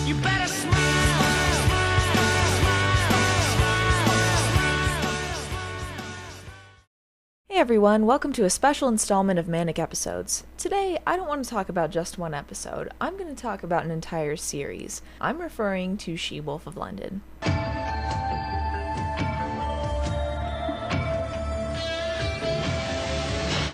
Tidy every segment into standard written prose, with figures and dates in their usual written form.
You better smile. Hey everyone, welcome to a special installment of Manic Episodes. Today, I don't want to talk about just one episode, I'm going to talk about an entire series. I'm referring to She-Wolf of London.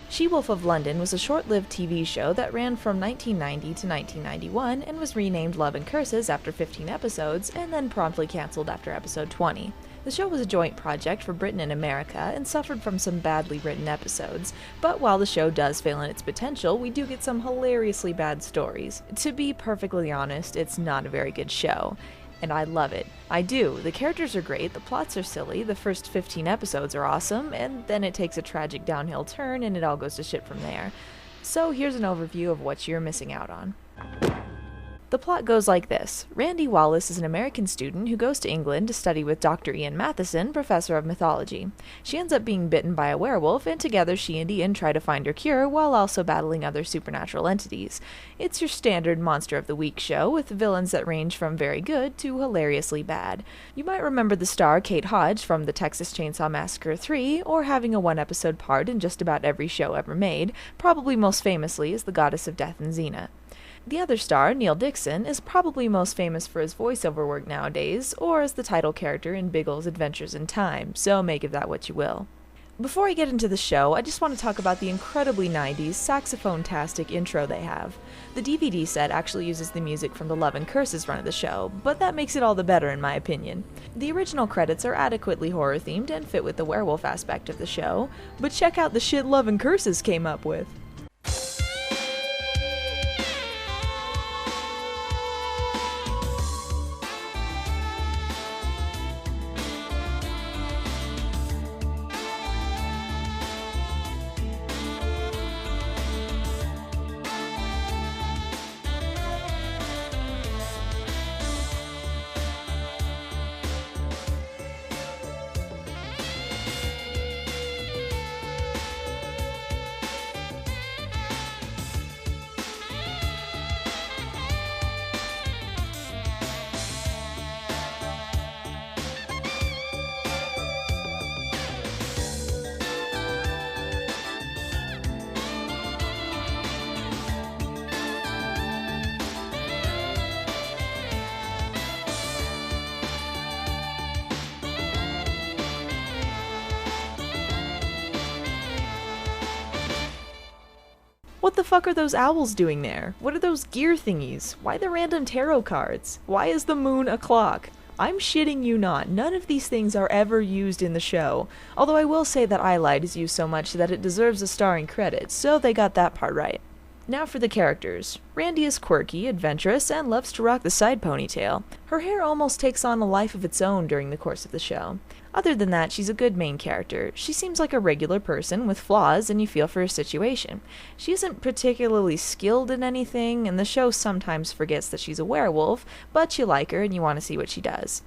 She-Wolf of London was a short-lived TV show that ran from 1990 to 1991 and was renamed Love and Curses after 15 episodes and then promptly cancelled after episode 20. The show was a joint project for Britain and America and suffered from some badly written episodes, but while the show does fail in its potential, we do get some hilariously bad stories. To be perfectly honest, it's not a very good show. And I love it. I do. The characters are great, the plots are silly, the first 15 episodes are awesome, and then it takes a tragic downhill turn and it all goes to shit from there. So here's an overview of what you're missing out on. The plot goes like this. Randy Wallace is an American student who goes to England to study with Dr. Ian Matheson, professor of mythology. She ends up being bitten by a werewolf, and together she and Ian try to find her cure while also battling other supernatural entities. It's your standard Monster of the Week show, with villains that range from very good to hilariously bad. You might remember the star Kate Hodge from the Texas Chainsaw Massacre 3, or having a one-episode part in just about every show ever made, probably most famously as the Goddess of Death in Xena. The other star, Neil Dixon, is probably most famous for his voiceover work nowadays, or as the title character in Biggles' Adventures in Time, so make of that what you will. Before I get into the show, I just want to talk about the incredibly 90s saxophone-tastic intro they have. The DVD set actually uses the music from the Love and Curses run of the show, but that makes it all the better in my opinion. The original credits are adequately horror-themed and fit with the werewolf aspect of the show, but check out the shit Love and Curses came up with. What the fuck are those owls doing there? What are those gear thingies? Why the random tarot cards? Why is the moon a clock? I'm shitting you not, none of these things are ever used in the show. Although I will say that eyelight is used so much that it deserves a starring credit, so they got that part right. Now for the characters. Randy is quirky, adventurous, and loves to rock the side ponytail. Her hair almost takes on a life of its own during the course of the show. Other than that, she's a good main character. She seems like a regular person with flaws, and you feel for her situation. She isn't particularly skilled in anything, and the show sometimes forgets that she's a werewolf, but you like her and you want to see what she does.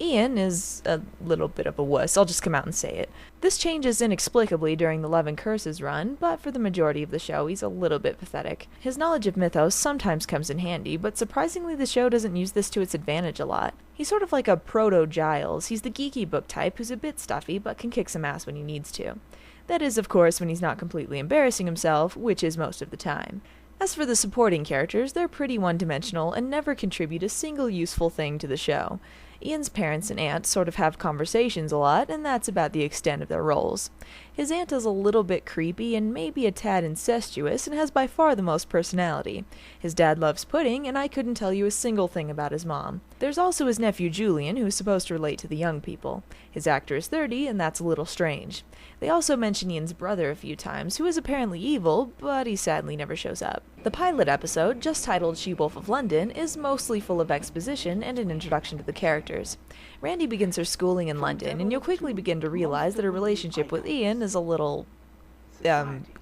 Ian is a little bit of a wuss, I'll just come out and say it. This changes inexplicably during the Love and Curses run, but for the majority of the show he's a little bit pathetic. His knowledge of mythos sometimes comes in handy, but surprisingly the show doesn't use this to its advantage a lot. He's sort of like a proto-Giles. He's the geeky book type who's a bit stuffy but can kick some ass when he needs to. That is, of course, when he's not completely embarrassing himself, which is most of the time. As for the supporting characters, they're pretty one-dimensional and never contribute a single useful thing to the show. Ian's parents and aunt sort of have conversations a lot, and that's about the extent of their roles. His aunt is a little bit creepy and maybe a tad incestuous and has by far the most personality. His dad loves pudding, and I couldn't tell you a single thing about his mom. There's also his nephew Julian, who is supposed to relate to the young people. His actor is 30, and that's a little strange. They also mention Ian's brother a few times, who is apparently evil, but he sadly never shows up. The pilot episode, just titled She-Wolf of London, is mostly full of exposition and an introduction to the characters. Randy begins her schooling in London, and you'll quickly begin to realize that her relationship with Ian is a little,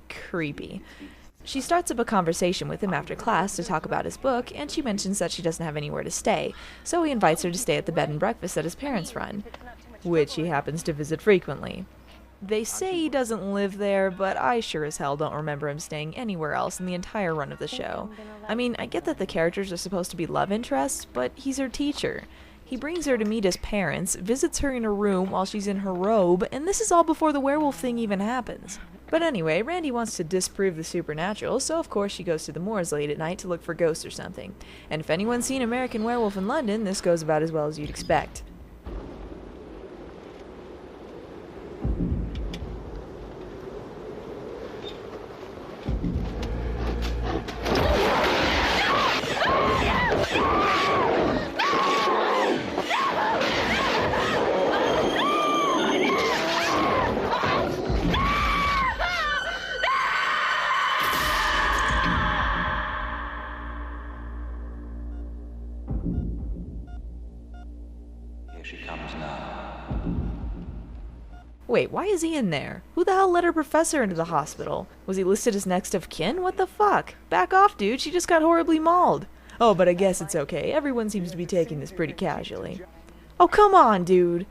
creepy. She starts up a conversation with him after class to talk about his book, and she mentions that she doesn't have anywhere to stay, so he invites her to stay at the bed and breakfast that his parents run, which he happens to visit frequently. They say he doesn't live there, but I sure as hell don't remember him staying anywhere else in the entire run of the show. I mean, I get that the characters are supposed to be love interests, but he's her teacher. He brings her to meet his parents, visits her in her room while she's in her robe, and this is all before the werewolf thing even happens. But anyway, Randy wants to disprove the supernatural, so of course she goes to the moors late at night to look for ghosts or something. And if anyone's seen American Werewolf in London, this goes about as well as you'd expect. Wait, why is he in there? Who the hell let her professor into the hospital? Was he listed as next of kin? What the fuck? Back off, dude, she just got horribly mauled. Oh, but I guess it's okay. Everyone seems to be taking this pretty casually. Oh, come on, dude.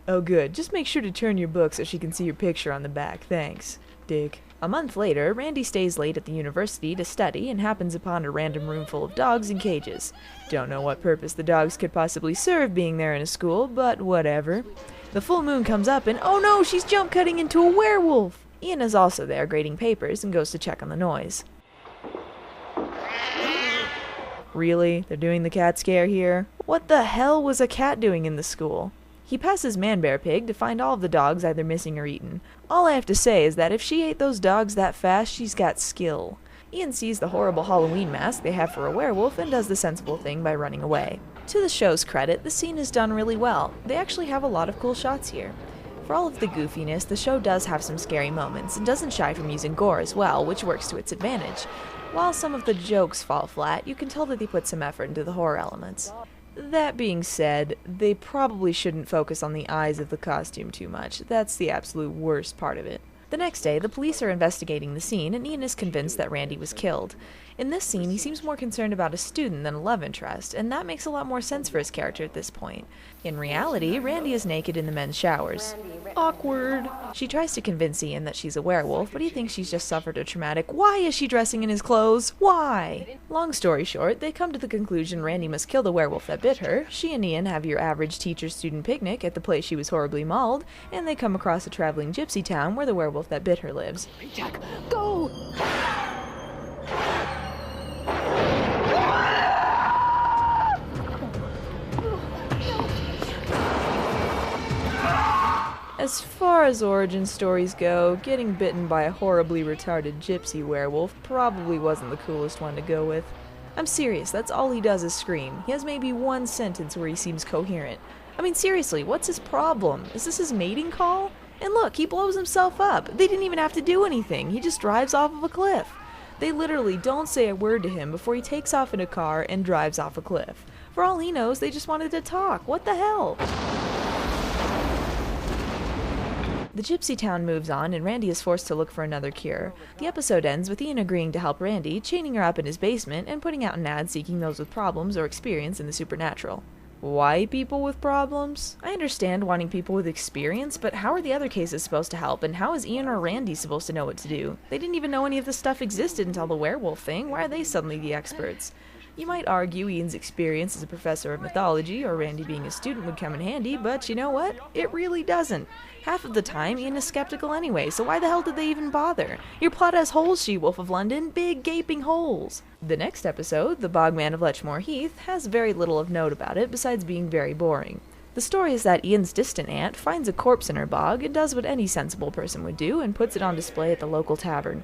Oh, good. Just make sure to turn your book so she can see your picture on the back. Thanks, Dick. A month later, Randy stays late at the university to study and happens upon a random room full of dogs in cages. Don't know what purpose the dogs could possibly serve being there in a school, but whatever. The full moon comes up and oh no, she's jump cutting into a werewolf! Ian is also there grading papers and goes to check on the noise. Really? They're doing the cat scare here? What the hell was a cat doing in the school? He passes Man Bear Pig to find all of the dogs either missing or eaten. All I have to say is that if she ate those dogs that fast, she's got skill. Ian sees the horrible Halloween mask they have for a werewolf and does the sensible thing by running away. To the show's credit, the scene is done really well. They actually have a lot of cool shots here. For all of the goofiness, the show does have some scary moments and doesn't shy from using gore as well, which works to its advantage. While some of the jokes fall flat, you can tell that they put some effort into the horror elements. That being said, they probably shouldn't focus on the eyes of the costume too much. That's the absolute worst part of it. The next day, the police are investigating the scene, and Ian is convinced that Randy was killed. In this scene, he seems more concerned about a student than a love interest, and that makes a lot more sense for his character at this point. In reality, Randy is naked in the men's showers. Awkward. She tries to convince Ian that she's a werewolf, but he thinks she's just suffered a traumatic "Why is she dressing in his clothes? Why?" Long story short, they come to the conclusion Randy must kill the werewolf that bit her. She and Ian have your average teacher-student picnic at the place she was horribly mauled, and they come across a traveling gypsy town where the werewolf that bit her lives. Jack, go! As far as origin stories go, getting bitten by a horribly retarded gypsy werewolf probably wasn't the coolest one to go with. I'm serious, that's all he does is scream. He has maybe one sentence where he seems coherent. I mean seriously, what's his problem? Is this his mating call? And look, he blows himself up. They didn't even have to do anything. He just drives off of a cliff. They literally don't say a word to him before he takes off in a car and drives off a cliff. For all he knows, they just wanted to talk. What the hell? The gypsy town moves on, and Randy is forced to look for another cure. The episode ends with Ian agreeing to help Randy, chaining her up in his basement, and putting out an ad seeking those with problems or experience in the supernatural. Why people with problems? I understand wanting people with experience, but how are the other cases supposed to help, and how is Ian or Randy supposed to know what to do? They didn't even know any of this stuff existed until the werewolf thing. Why are they suddenly the experts? You might argue Ian's experience as a professor of mythology or Randy being a student would come in handy, but you know what? It really doesn't. Half of the time, Ian is skeptical anyway, so why the hell did they even bother? Your plot has holes, She-Wolf of London. Big, gaping holes. The next episode, The Bogman of Lechmore Heath, has very little of note about it, besides being very boring. The story is that Ian's distant aunt finds a corpse in her bog and does what any sensible person would do and puts it on display at the local tavern.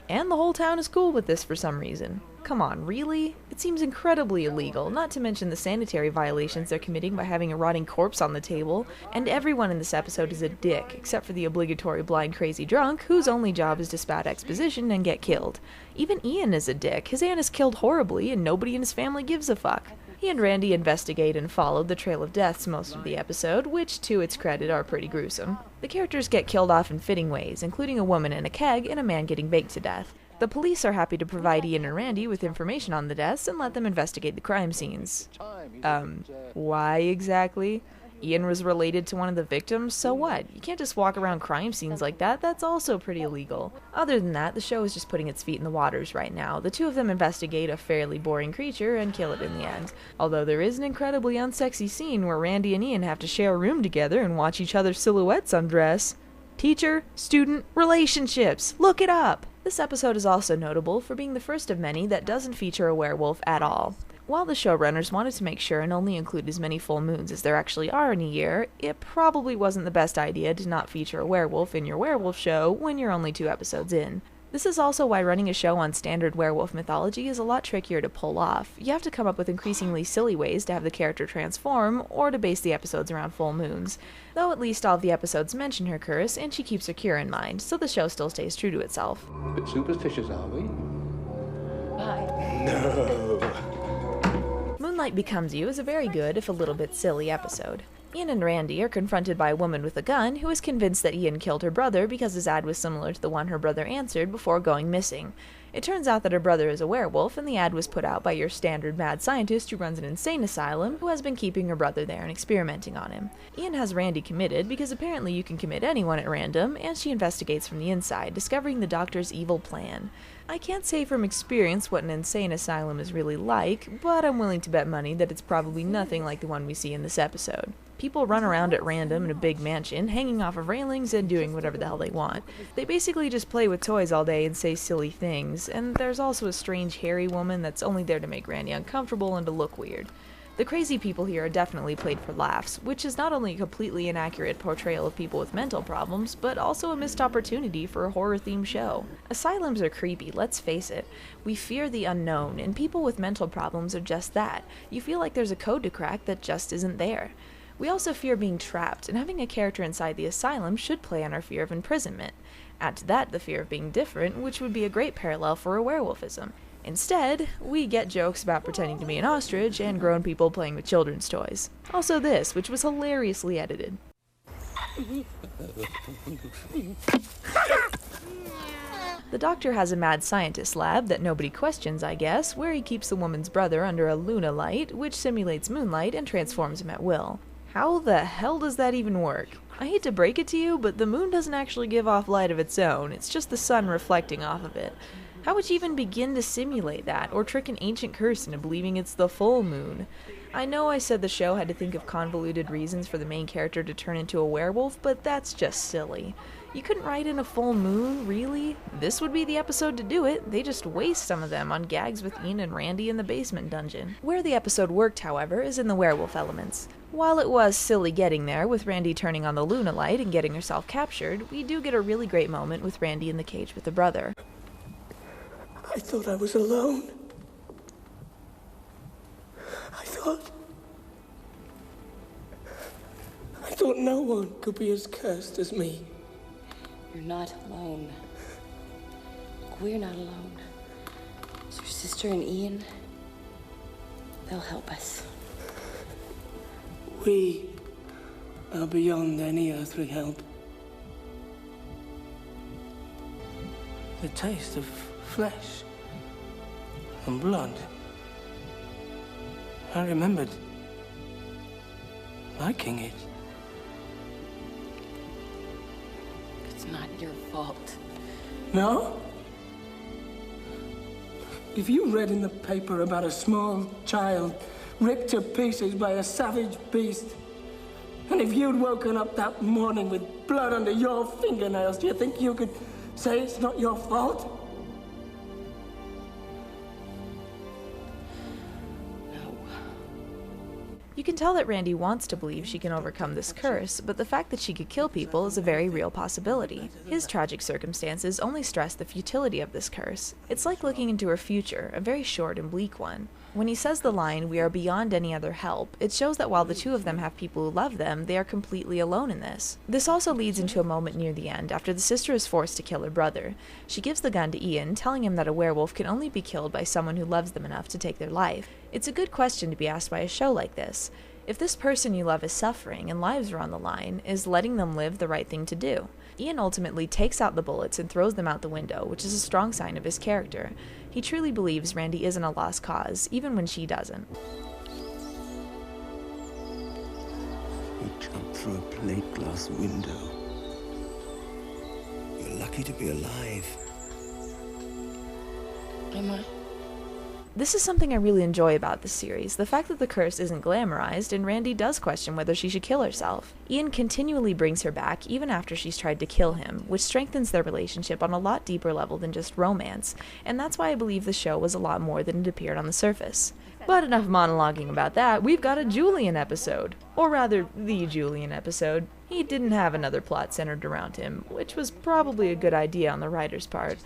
And the whole town is cool with this for some reason. Come on, really? It seems incredibly illegal, not to mention the sanitary violations they're committing by having a rotting corpse on the table, and everyone in this episode is a dick, except for the obligatory blind crazy drunk, whose only job is to spout exposition and get killed. Even Ian is a dick. His aunt is killed horribly, and nobody in his family gives a fuck. He and Randy investigate and follow the trail of deaths most of the episode, which, to its credit, are pretty gruesome. The characters get killed off in fitting ways, including a woman in a keg and a man getting baked to death. The police are happy to provide Ian and Randy with information on the deaths and let them investigate the crime scenes. Why exactly? Ian was related to one of the victims, so what? You can't just walk around crime scenes like that, that's also pretty illegal. Other than that, the show is just putting its feet in the waters right now. The two of them investigate a fairly boring creature and kill it in the end. Although there is an incredibly unsexy scene where Randy and Ian have to share a room together and watch each other's silhouettes undress. Teacher-student relationships! Look it up! This episode is also notable for being the first of many that doesn't feature a werewolf at all. While the showrunners wanted to make sure and only include as many full moons as there actually are in a year, it probably wasn't the best idea to not feature a werewolf in your werewolf show when you're only 2 episodes in. This is also why running a show on standard werewolf mythology is a lot trickier to pull off. You have to come up with increasingly silly ways to have the character transform, or to base the episodes around full moons. Though at least all of the episodes mention her curse, and she keeps her cure in mind, so the show still stays true to itself. Bit superstitious, are we? Bye. No. Moonlight Becomes You is a very good, if a little bit silly, episode. Ian and Randy are confronted by a woman with a gun who is convinced that Ian killed her brother because his ad was similar to the one her brother answered before going missing. It turns out that her brother is a werewolf, and the ad was put out by your standard mad scientist who runs an insane asylum who has been keeping her brother there and experimenting on him. Ian has Randy committed because apparently you can commit anyone at random, and she investigates from the inside, discovering the doctor's evil plan. I can't say from experience what an insane asylum is really like, but I'm willing to bet money that it's probably nothing like the one we see in this episode. People run around at random in a big mansion, hanging off of railings and doing whatever the hell they want. They basically just play with toys all day and say silly things, and there's also a strange hairy woman that's only there to make Randy uncomfortable and to look weird. The crazy people here are definitely played for laughs, which is not only a completely inaccurate portrayal of people with mental problems, but also a missed opportunity for a horror-themed show. Asylums are creepy, let's face it. We fear the unknown, and people with mental problems are just that. You feel like there's a code to crack that just isn't there. We also fear being trapped, and having a character inside the asylum should play on our fear of imprisonment. Add to that the fear of being different, which would be a great parallel for a werewolfism. Instead, we get jokes about pretending to be an ostrich and grown people playing with children's toys. Also this, which was hilariously edited. The doctor has a mad scientist lab that nobody questions, I guess, where he keeps the woman's brother under a Luna light, which simulates moonlight and transforms him at will. How the hell does that even work? I hate to break it to you, but the moon doesn't actually give off light of its own, it's just the sun reflecting off of it. How would you even begin to simulate that, or trick an ancient curse into believing it's the full moon? I know I said the show had to think of convoluted reasons for the main character to turn into a werewolf, but that's just silly. You couldn't write in a full moon, really? This would be the episode to do it. They just waste some of them on gags with Ian and Randy in the basement dungeon. Where the episode worked, however, is in the werewolf elements. While it was silly getting there, with Randy turning on the Luna light and getting herself captured, we do get a really great moment with Randy in the cage with the brother. I thought I was alone. I thought no one could be as cursed as me. You're not alone. We're not alone. It's your sister and Ian. They'll help us. We are beyond any earthly help. The taste of flesh and blood. I remembered liking it. It's not your fault. No? If you read in the paper about a small child ripped to pieces by a savage beast, and if you'd woken up that morning with blood under your fingernails, do you think you could say it's not your fault? You can tell that Randy wants to believe she can overcome this curse, but the fact that she could kill people is a very real possibility. His tragic circumstances only stress the futility of this curse. It's like looking into her future, a very short and bleak one. When he says the line, "We are beyond any other help," it shows that while the two of them have people who love them, they are completely alone in this. This also leads into a moment near the end, after the sister is forced to kill her brother. She gives the gun to Ian, telling him that a werewolf can only be killed by someone who loves them enough to take their life. It's a good question to be asked by a show like this. If this person you love is suffering and lives are on the line, is letting them live the right thing to do? Ian ultimately takes out the bullets and throws them out the window, which is a strong sign of his character. He truly believes Randy isn't a lost cause, even when she doesn't. Jump through a plate glass window. You're lucky to be alive. Am I? This is something I really enjoy about this series, the fact that the curse isn't glamorized and Randy does question whether she should kill herself. Ian continually brings her back even after she's tried to kill him, which strengthens their relationship on a lot deeper level than just romance, and that's why I believe the show was a lot more than it appeared on the surface. But enough monologuing about that, we've got a Julian episode. Or rather, the Julian episode. He didn't have another plot centered around him, which was probably a good idea on the writer's part.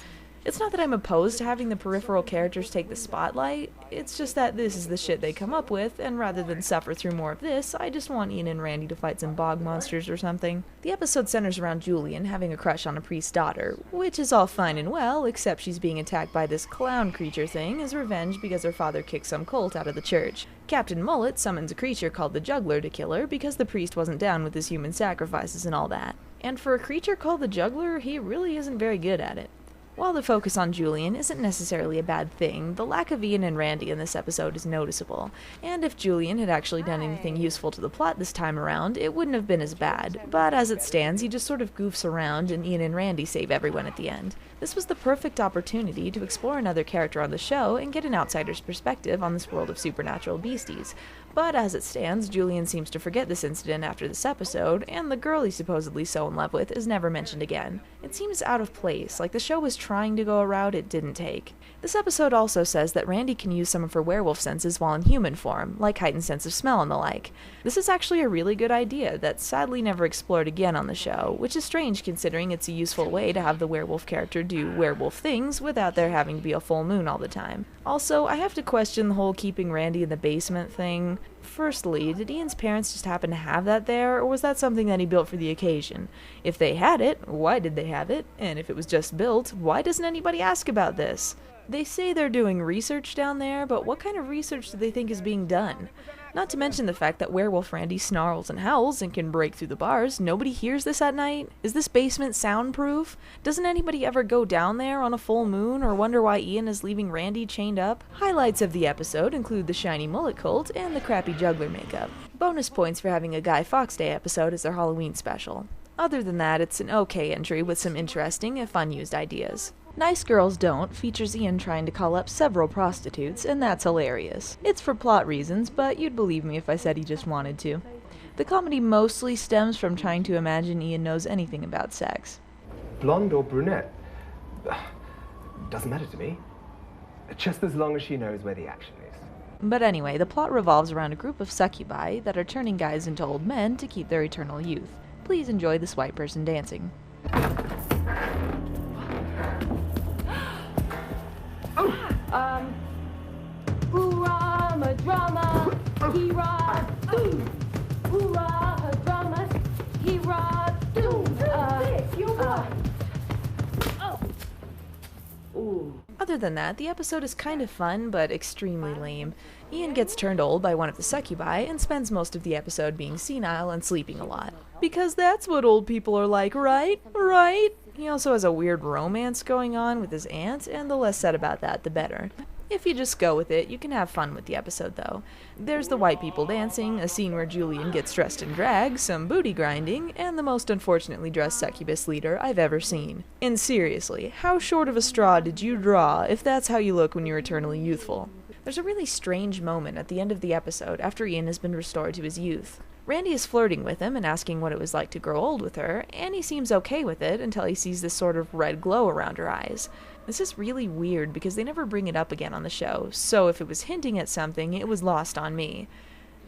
It's not that I'm opposed to having the peripheral characters take the spotlight, it's just that this is the shit they come up with, and rather than suffer through more of this, I just want Ian and Randy to fight some bog monsters or something. The episode centers around Julian having a crush on a priest's daughter, which is all fine and well, except she's being attacked by this clown creature thing as revenge because her father kicked some cult out of the church. Captain Mullet summons a creature called the Juggler to kill her because the priest wasn't down with his human sacrifices and all that. And for a creature called the Juggler, he really isn't very good at it. While the focus on Julian isn't necessarily a bad thing, the lack of Ian and Randy in this episode is noticeable, and if Julian had actually done anything useful to the plot this time around, it wouldn't have been as bad, but as it stands, he just sort of goofs around and Ian and Randy save everyone at the end. This was the perfect opportunity to explore another character on the show and get an outsider's perspective on this world of supernatural beasties. But as it stands, Julian seems to forget this incident after this episode, and the girl he's supposedly so in love with is never mentioned again. It seems out of place, like the show was trying to go a route it didn't take. This episode also says that Randy can use some of her werewolf senses while in human form, like heightened sense of smell and the like. This is actually a really good idea that's sadly never explored again on the show, which is strange considering it's a useful way to have the werewolf character do werewolf things without there having to be a full moon all the time. Also, I have to question the whole keeping Randy in the basement thing. Firstly, did Ian's parents just happen to have that there, or was that something that he built for the occasion? If they had it, why did they have it? And if it was just built, why doesn't anybody ask about this? They say they're doing research down there, but what kind of research do they think is being done? Not to mention the fact that Werewolf Randy snarls and howls and can break through the bars. Nobody hears this at night? Is this basement soundproof? Doesn't anybody ever go down there on a full moon or wonder why Ian is leaving Randy chained up? Highlights of the episode include the shiny mullet cult and the crappy juggler makeup. Bonus points for having a Guy Fawkes Day episode as their Halloween special. Other than that, it's an okay entry with some interesting if unused ideas. Nice Girls Don't features Ian trying to call up several prostitutes, and that's hilarious. It's for plot reasons, but you'd believe me if I said he just wanted to. The comedy mostly stems from trying to imagine Ian knows anything about sex. Blonde or brunette? Doesn't matter to me. Just as long as she knows where the action is. But anyway, the plot revolves around a group of succubi that are turning guys into old men to keep their eternal youth. Please enjoy this white person dancing. Hoorah, my drama, hee-rah, doom. Hoorah, her drama, hee-rah, doom. Other than that, the episode is kind of fun, but extremely lame. Ian gets turned old by one of the succubi and spends most of the episode being senile and sleeping a lot. Because that's what old people are like, right? Right? He also has a weird romance going on with his aunt, and the less said about that, the better. If you just go with it, you can have fun with the episode, though. There's the white people dancing, a scene where Julian gets dressed in drag, some booty grinding, and the most unfortunately dressed succubus leader I've ever seen. And seriously, how short of a straw did you draw if that's how you look when you're eternally youthful? There's a really strange moment at the end of the episode after Ian has been restored to his youth. Randy is flirting with him and asking what it was like to grow old with her, and he seems okay with it until he sees this sort of red glow around her eyes. This is really weird because they never bring it up again on the show, so if it was hinting at something, it was lost on me.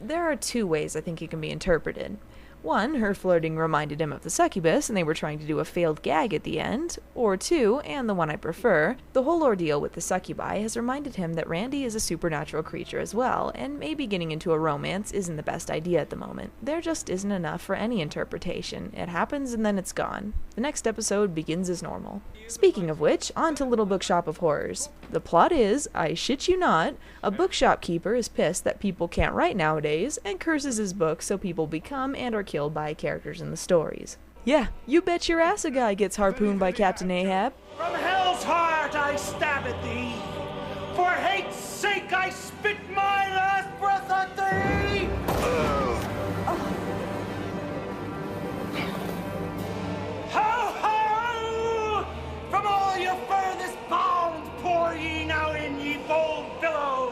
There are two ways I think it can be interpreted. One, her flirting reminded him of the succubus and they were trying to do a failed gag at the end. Or two, and the one I prefer, the whole ordeal with the succubi has reminded him that Randy is a supernatural creature as well, and maybe getting into a romance isn't the best idea at the moment. There just isn't enough for any interpretation. It happens and then it's gone. The next episode begins as normal. Speaking of which, on to Little Bookshop of Horrors. The plot is, I shit you not, a bookshop keeper is pissed that people can't write nowadays and curses his book so people become and are killed by characters in the stories. Yeah, you bet your ass a guy gets harpooned by Captain Ahab. From hell's heart I stab at thee. For hate's sake I spit my last breath at thee.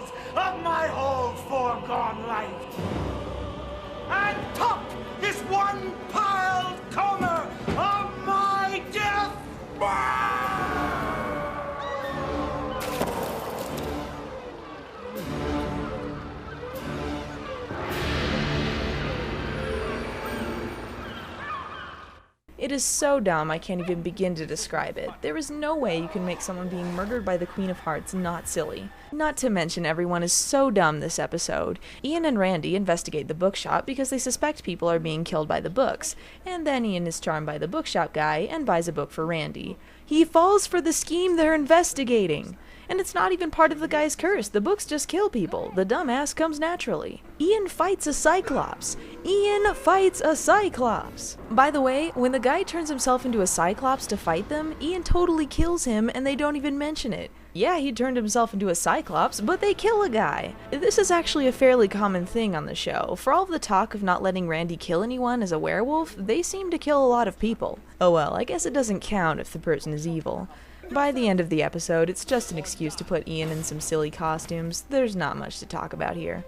cause of my whole foregone life. And topped this one piled coma of my death. It is so dumb I can't even begin to describe it. There is no way you can make someone being murdered by the Queen of Hearts not silly. Not to mention everyone is so dumb this episode. Ian and Randy investigate the bookshop because they suspect people are being killed by the books, and then Ian is charmed by the bookshop guy and buys a book for Randy. He falls for the scheme they're investigating! And it's not even part of the guy's curse. The books just kill people. The dumbass comes naturally. Ian fights a Cyclops. Ian fights a Cyclops. By the way, when the guy turns himself into a Cyclops to fight them, Ian totally kills him and they don't even mention it. Yeah, he turned himself into a Cyclops, but they kill a guy. This is actually a fairly common thing on the show. For all of the talk of not letting Randy kill anyone as a werewolf, they seem to kill a lot of people. Oh well, I guess it doesn't count if the person is evil. By the end of the episode, it's just an excuse to put Ian in some silly costumes. There's not much to talk about here.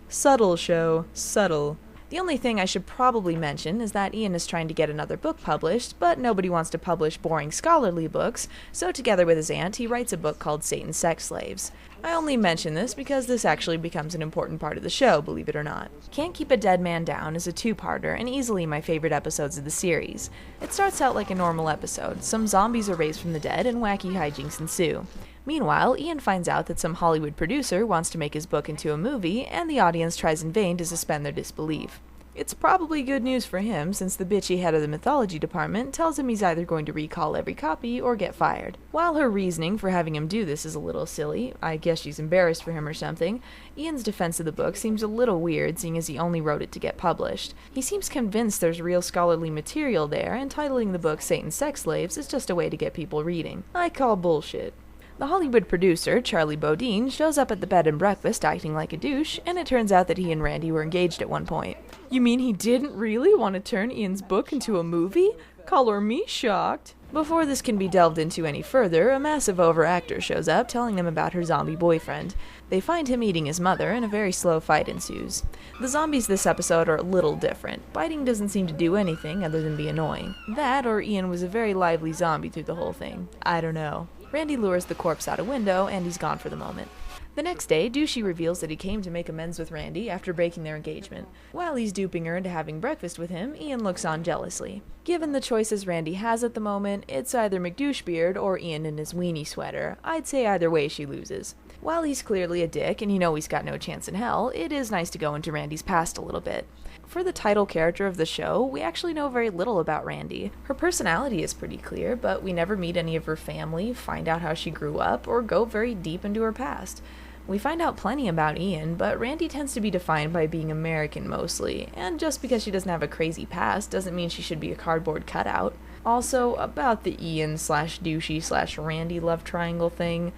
Subtle show. Subtle. The only thing I should probably mention is that Ian is trying to get another book published, but nobody wants to publish boring scholarly books, so together with his aunt, he writes a book called Satan's Sex Slaves. I only mention this because this actually becomes an important part of the show, believe it or not. Can't Keep a Dead Man Down is a two-parter and easily my favorite episodes of the series. It starts out like a normal episode. Some zombies are raised from the dead and wacky hijinks ensue. Meanwhile, Ian finds out that some Hollywood producer wants to make his book into a movie, and the audience tries in vain to suspend their disbelief. It's probably good news for him, since the bitchy head of the mythology department tells him he's either going to recall every copy or get fired. While her reasoning for having him do this is a little silly, I guess she's embarrassed for him or something, Ian's defense of the book seems a little weird, seeing as he only wrote it to get published. He seems convinced there's real scholarly material there, and titling the book Satan's Sex Slaves is just a way to get people reading. I call bullshit. The Hollywood producer, Charlie Bodine, shows up at the bed and breakfast acting like a douche, and it turns out that he and Randy were engaged at one point. You mean he didn't really want to turn Ian's book into a movie? Color me shocked. Before this can be delved into any further, a massive overactor shows up, telling them about her zombie boyfriend. They find him eating his mother, and a very slow fight ensues. The zombies this episode are a little different. Biting doesn't seem to do anything other than be annoying. That, or Ian was a very lively zombie through the whole thing. I don't know. Randy lures the corpse out a window, and he's gone for the moment. The next day, Douchey reveals that he came to make amends with Randy after breaking their engagement. While he's duping her into having breakfast with him, Ian looks on jealously. Given the choices Randy has at the moment, it's either McDouchebeard or Ian in his weenie sweater. I'd say either way she loses. While he's clearly a dick and you know he's got no chance in hell, it is nice to go into Randy's past a little bit. For the title character of the show, we actually know very little about Randy. Her personality is pretty clear, but we never meet any of her family, find out how she grew up, or go very deep into her past. We find out plenty about Ian, but Randy tends to be defined by being American mostly, and just because she doesn't have a crazy past doesn't mean she should be a cardboard cutout. Also, about the Ian/douchey/Randy love triangle thing,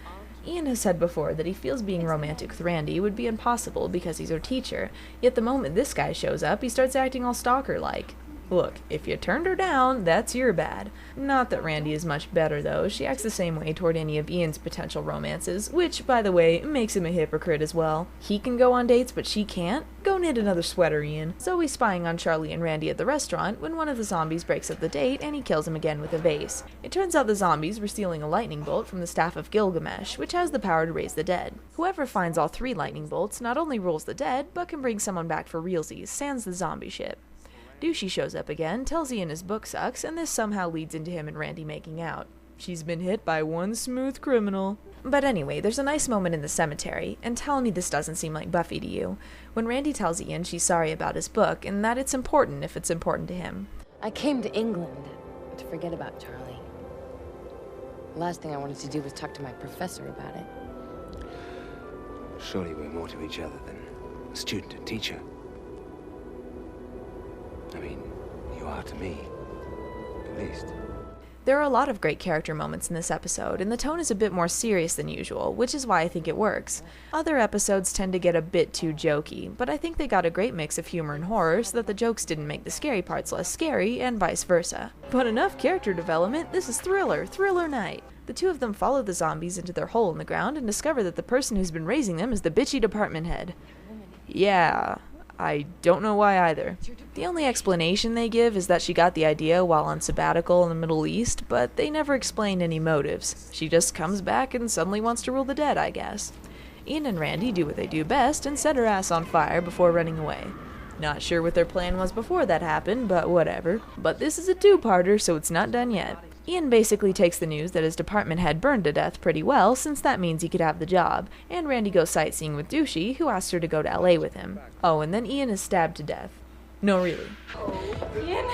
Ian has said before that he feels being romantic with Randy would be impossible because he's her teacher, yet the moment this guy shows up, he starts acting all stalker-like. Look, if you turned her down, that's your bad. Not that Randy is much better, though. She acts the same way toward any of Ian's potential romances, which, by the way, makes him a hypocrite as well. He can go on dates, but she can't? Go knit another sweater, Ian. Zoe's spying on Charlie and Randy at the restaurant when one of the zombies breaks up the date and he kills him again with a vase. It turns out the zombies were stealing a lightning bolt from the staff of Gilgamesh, which has the power to raise the dead. Whoever finds all 3 lightning bolts not only rules the dead, but can bring someone back for realsies, sans the zombie ship. Douchey shows up again, tells Ian his book sucks, and this somehow leads into him and Randy making out. She's been hit by one smooth criminal. But anyway, there's a nice moment in the cemetery, and tell me this doesn't seem like Buffy to you, when Randy tells Ian she's sorry about his book, and that it's important if it's important to him. I came to England to forget about Charlie. The last thing I wanted to do was talk to my professor about it. Surely we're more to each other than student and teacher. I mean, you are to me, at least. There are a lot of great character moments in this episode, and the tone is a bit more serious than usual, which is why I think it works. Other episodes tend to get a bit too jokey, but I think they got a great mix of humor and horror so that the jokes didn't make the scary parts less scary, and vice versa. But enough character development, this is Thriller night. The two of them follow the zombies into their hole in the ground and discover that the person who's been raising them is the bitchy department head. Yeah, I don't know why either. The only explanation they give is that she got the idea while on sabbatical in the Middle East, but they never explain any motives. She just comes back and suddenly wants to rule the dead, I guess. Ian and Randy do what they do best and set her ass on fire before running away. Not sure what their plan was before that happened, but whatever. But this is a two-parter, so it's not done yet. Ian basically takes the news that his department head burned to death pretty well, since that means he could have the job, and Randy goes sightseeing with Douchey, who asks her to go to LA with him. Oh, and then Ian is stabbed to death. No, really. Ian?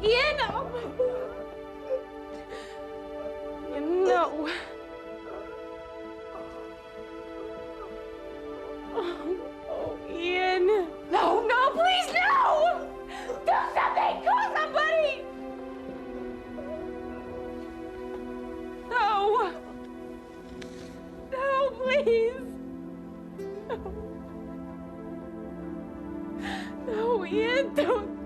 Ian, no! Ian, no. Oh, Ian. No, no, please, no! Do something! Call somebody! No! No, please! No. No, Ian, don't.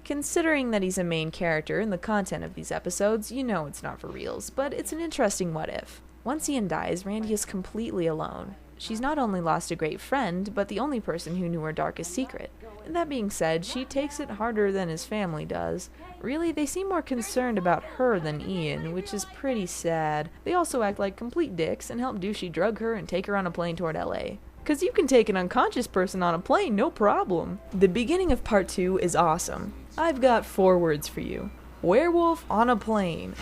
Considering that he's a main character in the content of these episodes, you know it's not for reals, but it's an interesting what if. Once Ian dies, Randy is completely alone. She's not only lost a great friend, but the only person who knew her darkest secret. And that being said, she takes it harder than his family does. Really, they seem more concerned about her than Ian, which is pretty sad. They also act like complete dicks and help Douchey drug her and take her on a plane toward LA. 'Cause you can take an unconscious person on a plane, no problem. The beginning of part 2 is awesome. I've got 4 words for you. Werewolf on a plane.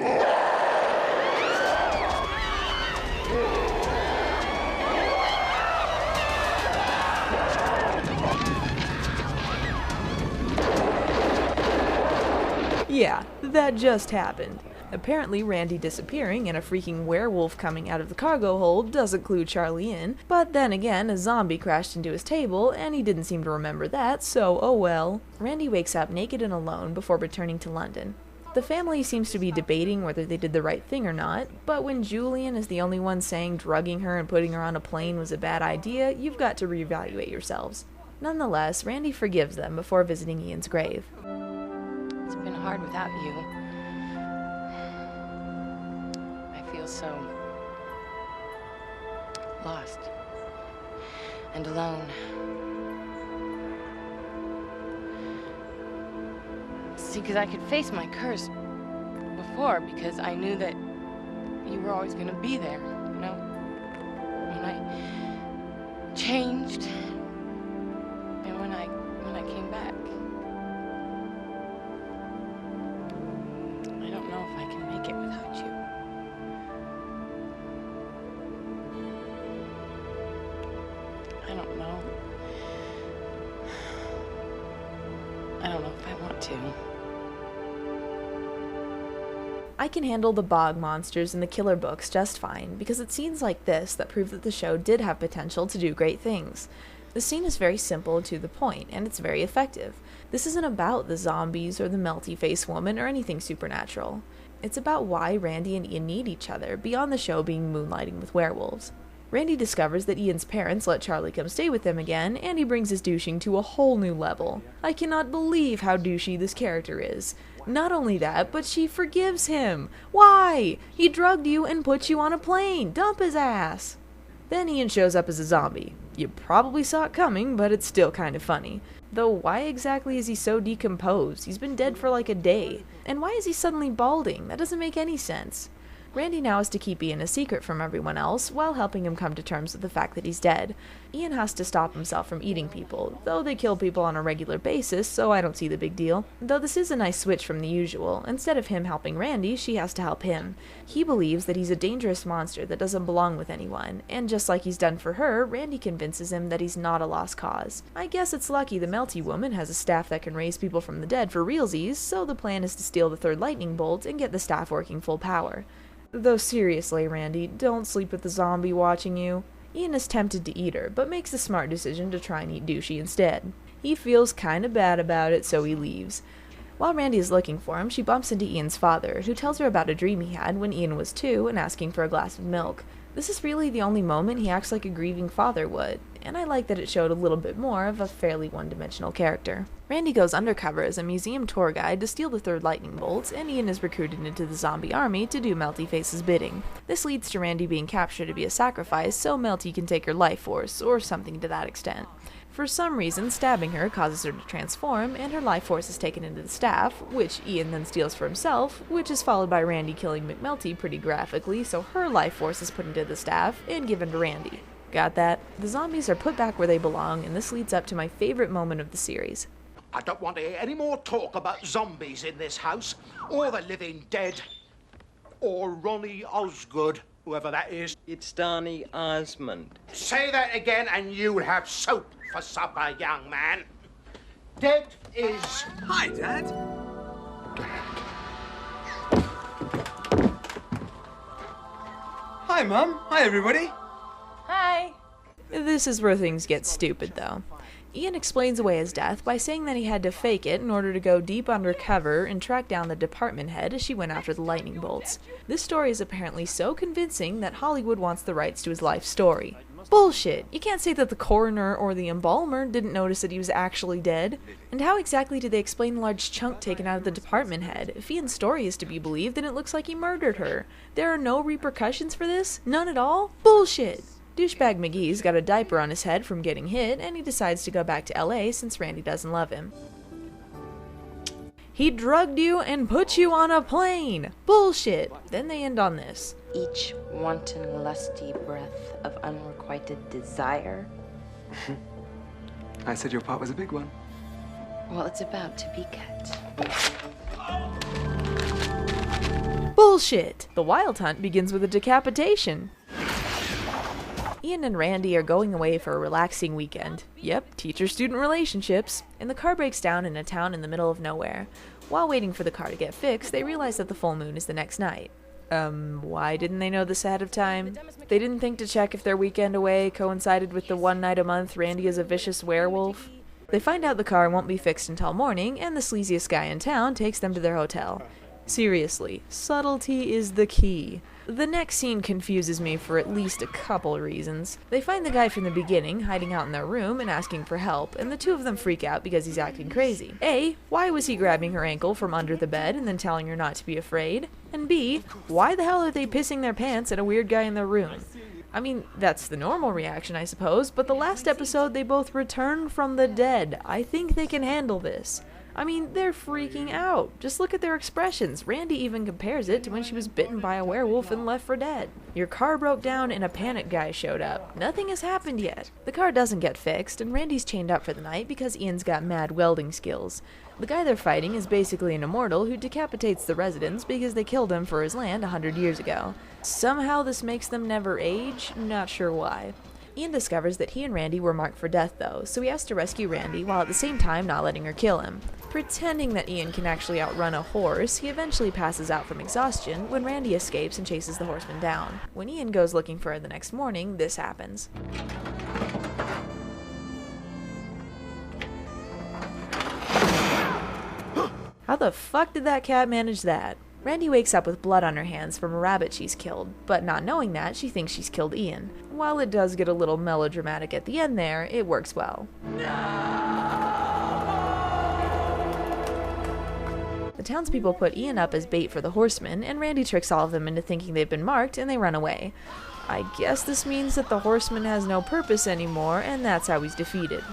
Yeah, that just happened. Apparently, Randy disappearing and a freaking werewolf coming out of the cargo hold doesn't clue Charlie in, but then again, a zombie crashed into his table, and he didn't seem to remember that, so oh well. Randy wakes up naked and alone before returning to London. The family seems to be debating whether they did the right thing or not, but when Julian is the only one saying drugging her and putting her on a plane was a bad idea, you've got to reevaluate yourselves. Nonetheless, Randy forgives them before visiting Ian's grave. It's been hard without you. I feel so lost and alone. See, because I could face my curse before because I knew that you were always going to be there, you know? When I changed and when I came back. I don't know if I can make it without you. I don't know. I don't know if I want to. I can handle the bog monsters and the killer books just fine, because it's scenes like this that prove that the show did have potential to do great things. The scene is very simple and to the point, and it's very effective. This isn't about the zombies or the melty face woman or anything supernatural. It's about why Randy and Ian need each other, beyond the show being moonlighting with werewolves. Randy discovers that Ian's parents let Charlie come stay with them again, and he brings his douching to a whole new level. I cannot believe how douchey this character is. Not only that, but she forgives him. Why? He drugged you and put you on a plane. Dump his ass. Then Ian shows up as a zombie. You probably saw it coming, but it's still kind of funny. Though why exactly is he so decomposed? He's been dead for like a day. And why is he suddenly balding? That doesn't make any sense. Randy now has to keep Ian a secret from everyone else, while helping him come to terms with the fact that he's dead. Ian has to stop himself from eating people, though they kill people on a regular basis, so I don't see the big deal. Though this is a nice switch from the usual. Instead of him helping Randy, she has to help him. He believes that he's a dangerous monster that doesn't belong with anyone, and just like he's done for her, Randy convinces him that he's not a lost cause. I guess it's lucky the melty woman has a staff that can raise people from the dead for realsies, so the plan is to steal the third lightning bolt and get the staff working full power. Though seriously, Randy, don't sleep with the zombie watching you. Ian is tempted to eat her, but makes the smart decision to try and eat Douchey instead. He feels kinda bad about it, so he leaves. While Randy is looking for him, she bumps into Ian's father, who tells her about a dream he had when Ian was 2 and asking for a glass of milk. This is really the only moment he acts like a grieving father would. and I like that it showed a little bit more of a fairly one-dimensional character. Randy goes undercover as a museum tour guide to steal the third lightning bolts, and Ian is recruited into the zombie army to do Melty Face's bidding. This leads to Randy being captured to be a sacrifice so Melty can take her life force, or something to that extent. For some reason, stabbing her causes her to transform, and her life force is taken into the staff, which Ian then steals for himself, which is followed by Randy killing McMelty pretty graphically, so her life force is put into the staff and given to Randy. Got that? The zombies are put back where they belong, and this leads up to my favorite moment of the series. I don't want to hear any more talk about zombies in this house, or the living dead, or Ronnie Osgood, whoever that is. It's Donny Osmond. Say that again and you'll have soap for supper, young man. Dead is... Hi, Dad. Hi, Mum. Hi, everybody. Hi. This is where things get stupid, though. Ian explains away his death by saying that he had to fake it in order to go deep undercover and track down the department head as she went after the lightning bolts. This story is apparently so convincing that Hollywood wants the rights to his life story. Bullshit! You can't say that the coroner or the embalmer didn't notice that he was actually dead. And how exactly did they explain the large chunk taken out of the department head? If Ian's story is to be believed, then it looks like he murdered her. There are no repercussions for this? None at all? Bullshit! Douchebag McGee's got a diaper on his head from getting hit, and he decides to go back to LA since Randy doesn't love him. He drugged you and put you on a plane! Bullshit! Then they end on this. Each wanton lusty breath of unrequited desire. I said your part was a big one. Well, it's about to be cut. Bullshit! The Wild Hunt begins with a decapitation. Ian and Randy are going away for a relaxing weekend. Yep, teacher-student relationships. And the car breaks down in a town in the middle of nowhere. While waiting for the car to get fixed, they realize that the full moon is the next night. Why didn't they know this ahead of time? They didn't think to check if their weekend away coincided with the one night a month Randy is a vicious werewolf? They find out the car won't be fixed until morning, and the sleaziest guy in town takes them to their hotel. Seriously, subtlety is the key. The next scene confuses me for at least a couple reasons. They find the guy from the beginning hiding out in their room and asking for help, and the two of them freak out because he's acting crazy. A, why was he grabbing her ankle from under the bed and then telling her not to be afraid? And B, why the hell are they pissing their pants at a weird guy in their room? I mean, that's the normal reaction, I suppose, but the last episode they both returned from the dead. I think they can handle this. I mean, they're freaking out. Just look at their expressions. Randy even compares it to when she was bitten by a werewolf and left for dead. Your car broke down and a panic guy showed up. Nothing has happened yet. The car doesn't get fixed, and Randy's chained up for the night because Ian's got mad welding skills. The guy they're fighting is basically an immortal who decapitates the residents because they killed him for his land 100 years ago. Somehow this makes them never age, not sure why. Ian discovers that he and Randy were marked for death though, so he has to rescue Randy while at the same time not letting her kill him. Pretending that Ian can actually outrun a horse, he eventually passes out from exhaustion when Randy escapes and chases the horseman down. When Ian goes looking for her the next morning, this happens. How the fuck did that cat manage that? Randy wakes up with blood on her hands from a rabbit she's killed, but not knowing that, she thinks she's killed Ian. While it does get a little melodramatic at the end there, it works well. The townspeople put Ian up as bait for the horsemen, and Randy tricks all of them into thinking they've been marked, and they run away. I guess this means that the horseman has no purpose anymore, and that's how he's defeated.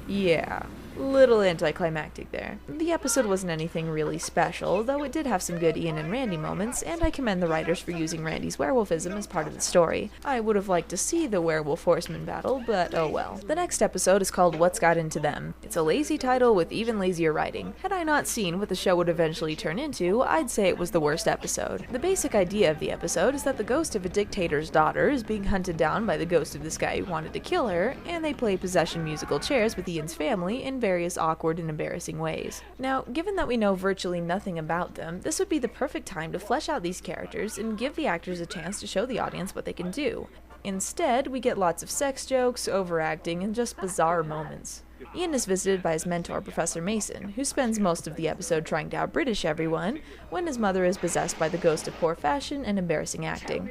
Yeah. Little anticlimactic there. The episode wasn't anything really special, though it did have some good Ian and Randy moments, and I commend the writers for using Randy's werewolfism as part of the story. I would have liked to see the werewolf horseman battle, but oh well. The next episode is called What's Got Into Them. It's a lazy title with even lazier writing. Had I not seen what the show would eventually turn into, I'd say it was the worst episode. The basic idea of the episode is that the ghost of a dictator's daughter is being hunted down by the ghost of this guy who wanted to kill her, and they play possession musical chairs with Ian's family in various awkward and embarrassing ways. Now, given that we know virtually nothing about them, this would be the perfect time to flesh out these characters and give the actors a chance to show the audience what they can do. Instead, we get lots of sex jokes, overacting, and just bizarre moments. Ian is visited by his mentor, Professor Mason, who spends most of the episode trying to out-British everyone, when his mother is possessed by the ghost of poor fashion and embarrassing acting.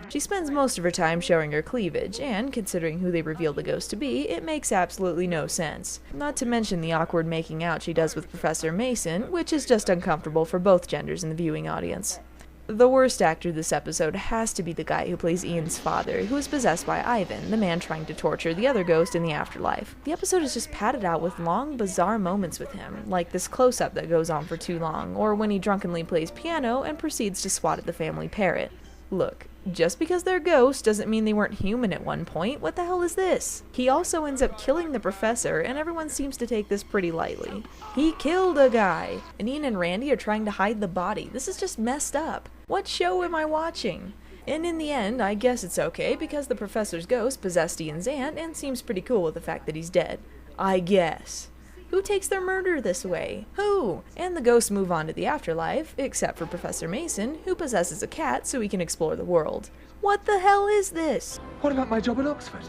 She spends most of her time showing her cleavage, and, considering who they reveal the ghost to be, it makes absolutely no sense. Not to mention the awkward making out she does with Professor Mason, which is just uncomfortable for both genders in the viewing audience. The worst actor this episode has to be the guy who plays Ian's father, who is possessed by Ivan, the man trying to torture the other ghost in the afterlife. The episode is just padded out with long, bizarre moments with him, like this close-up that goes on for too long, or when he drunkenly plays piano and proceeds to swat at the family parrot. Look, just because they're ghosts doesn't mean they weren't human at one point. What the hell is this? He also ends up killing the professor, and everyone seems to take this pretty lightly. He killed a guy, and Ian and Randy are trying to hide the body. This is just messed up. What show am I watching? And in the end, I guess it's okay, because the professor's ghost possessed Ian's aunt and seems pretty cool with the fact that he's dead. I guess. Who takes their murder this way? Who? And the ghosts move on to the afterlife, except for Professor Mason, who possesses a cat so he can explore the world. What the hell is this? What about my job at Oxford?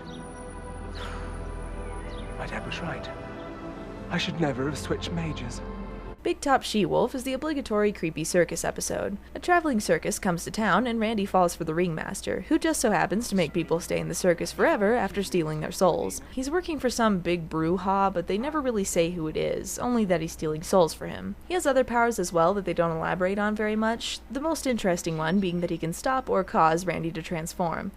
My dad was right. I should never have switched majors. Big Top She-Wolf is the obligatory creepy circus episode. A traveling circus comes to town and Randy falls for the ringmaster, who just so happens to make people stay in the circus forever after stealing their souls. He's working for some big brouhaha, but they never really say who it is, only that he's stealing souls for him. He has other powers as well that they don't elaborate on very much, the most interesting one being that he can stop or cause Randy to transform.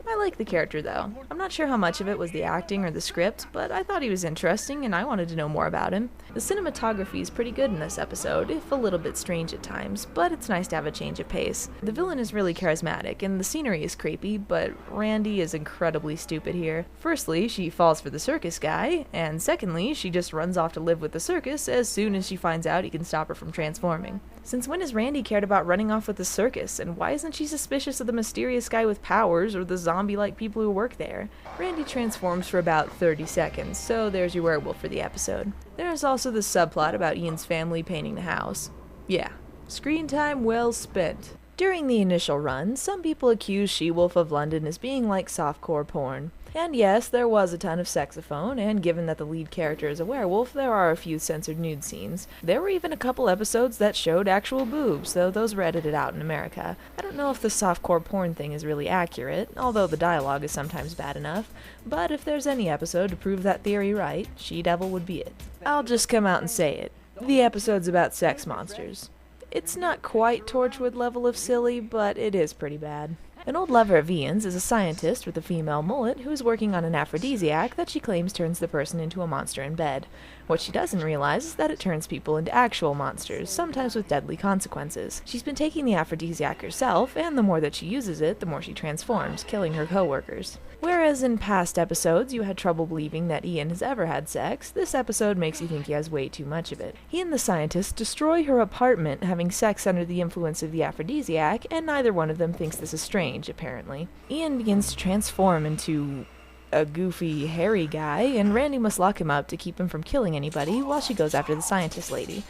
I like the character though. I'm not sure how much of it was the acting or the script, but I thought he was interesting and I wanted to know more about him. The cinematography is pretty good in this episode, if a little bit strange at times, but it's nice to have a change of pace. The villain is really charismatic and the scenery is creepy, but Randy is incredibly stupid here. Firstly, she falls for the circus guy, and secondly, she just runs off to live with the circus as soon as she finds out he can stop her from transforming. Since when has Randy cared about running off with the circus, and why isn't she suspicious of the mysterious guy with powers or the zombie-like people who work there? Randy transforms for about 30 seconds, so there's your werewolf for the episode. There's also the subplot about Ian's family painting the house. Yeah, screen time well spent. During the initial run, some people accuse She-Wolf of London as being like softcore porn. And yes, there was a ton of sexophone, and given that the lead character is a werewolf, there are a few censored nude scenes. There were even a couple episodes that showed actual boobs, though those were edited out in America. I don't know if the softcore porn thing is really accurate, although the dialogue is sometimes bad enough, but if there's any episode to prove that theory right, She-Devil would be it. I'll just come out and say it. The episode's about sex monsters. It's not quite Torchwood level of silly, but it is pretty bad. An old lover of Ian's is a scientist with a female mullet who is working on an aphrodisiac that she claims turns the person into a monster in bed. What she doesn't realize is that it turns people into actual monsters, sometimes with deadly consequences. She's been taking the aphrodisiac herself, and the more that she uses it, the more she transforms, killing her co-workers. Whereas in past episodes you had trouble believing that Ian has ever had sex, this episode makes you think he has way too much of it. He and the scientist destroy her apartment having sex under the influence of the aphrodisiac, and neither one of them thinks this is strange, apparently. Ian begins to transform into a goofy, hairy guy, and Randy must lock him up to keep him from killing anybody while she goes after the scientist lady.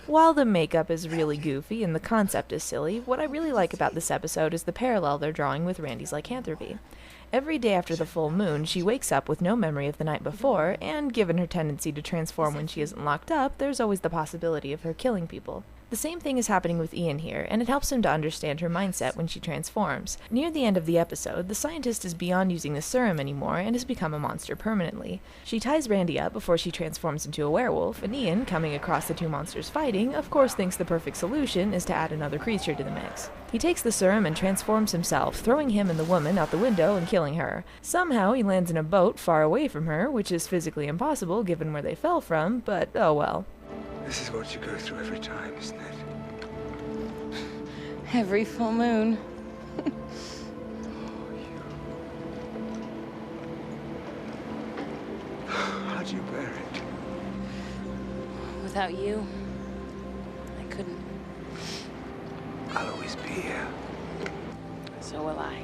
While the makeup is really goofy and the concept is silly, what I really like about this episode is the parallel they're drawing with Randy's lycanthropy. Every day after the full moon, she wakes up with no memory of the night before, and given her tendency to transform when she isn't locked up, there's always the possibility of her killing people. The same thing is happening with Ian here, and it helps him to understand her mindset when she transforms. Near the end of the episode, the scientist is beyond using the serum anymore and has become a monster permanently. She ties Randy up before she transforms into a werewolf, and Ian, coming across the two monsters fighting, of course thinks the perfect solution is to add another creature to the mix. He takes the serum and transforms himself, throwing him and the woman out the window and killing her. Somehow he lands in a boat far away from her, which is physically impossible given where they fell from, but oh well. This is what you go through every time, isn't it? Every full moon. How'd you bear it? Without you, I couldn't. I'll always be here. So will I.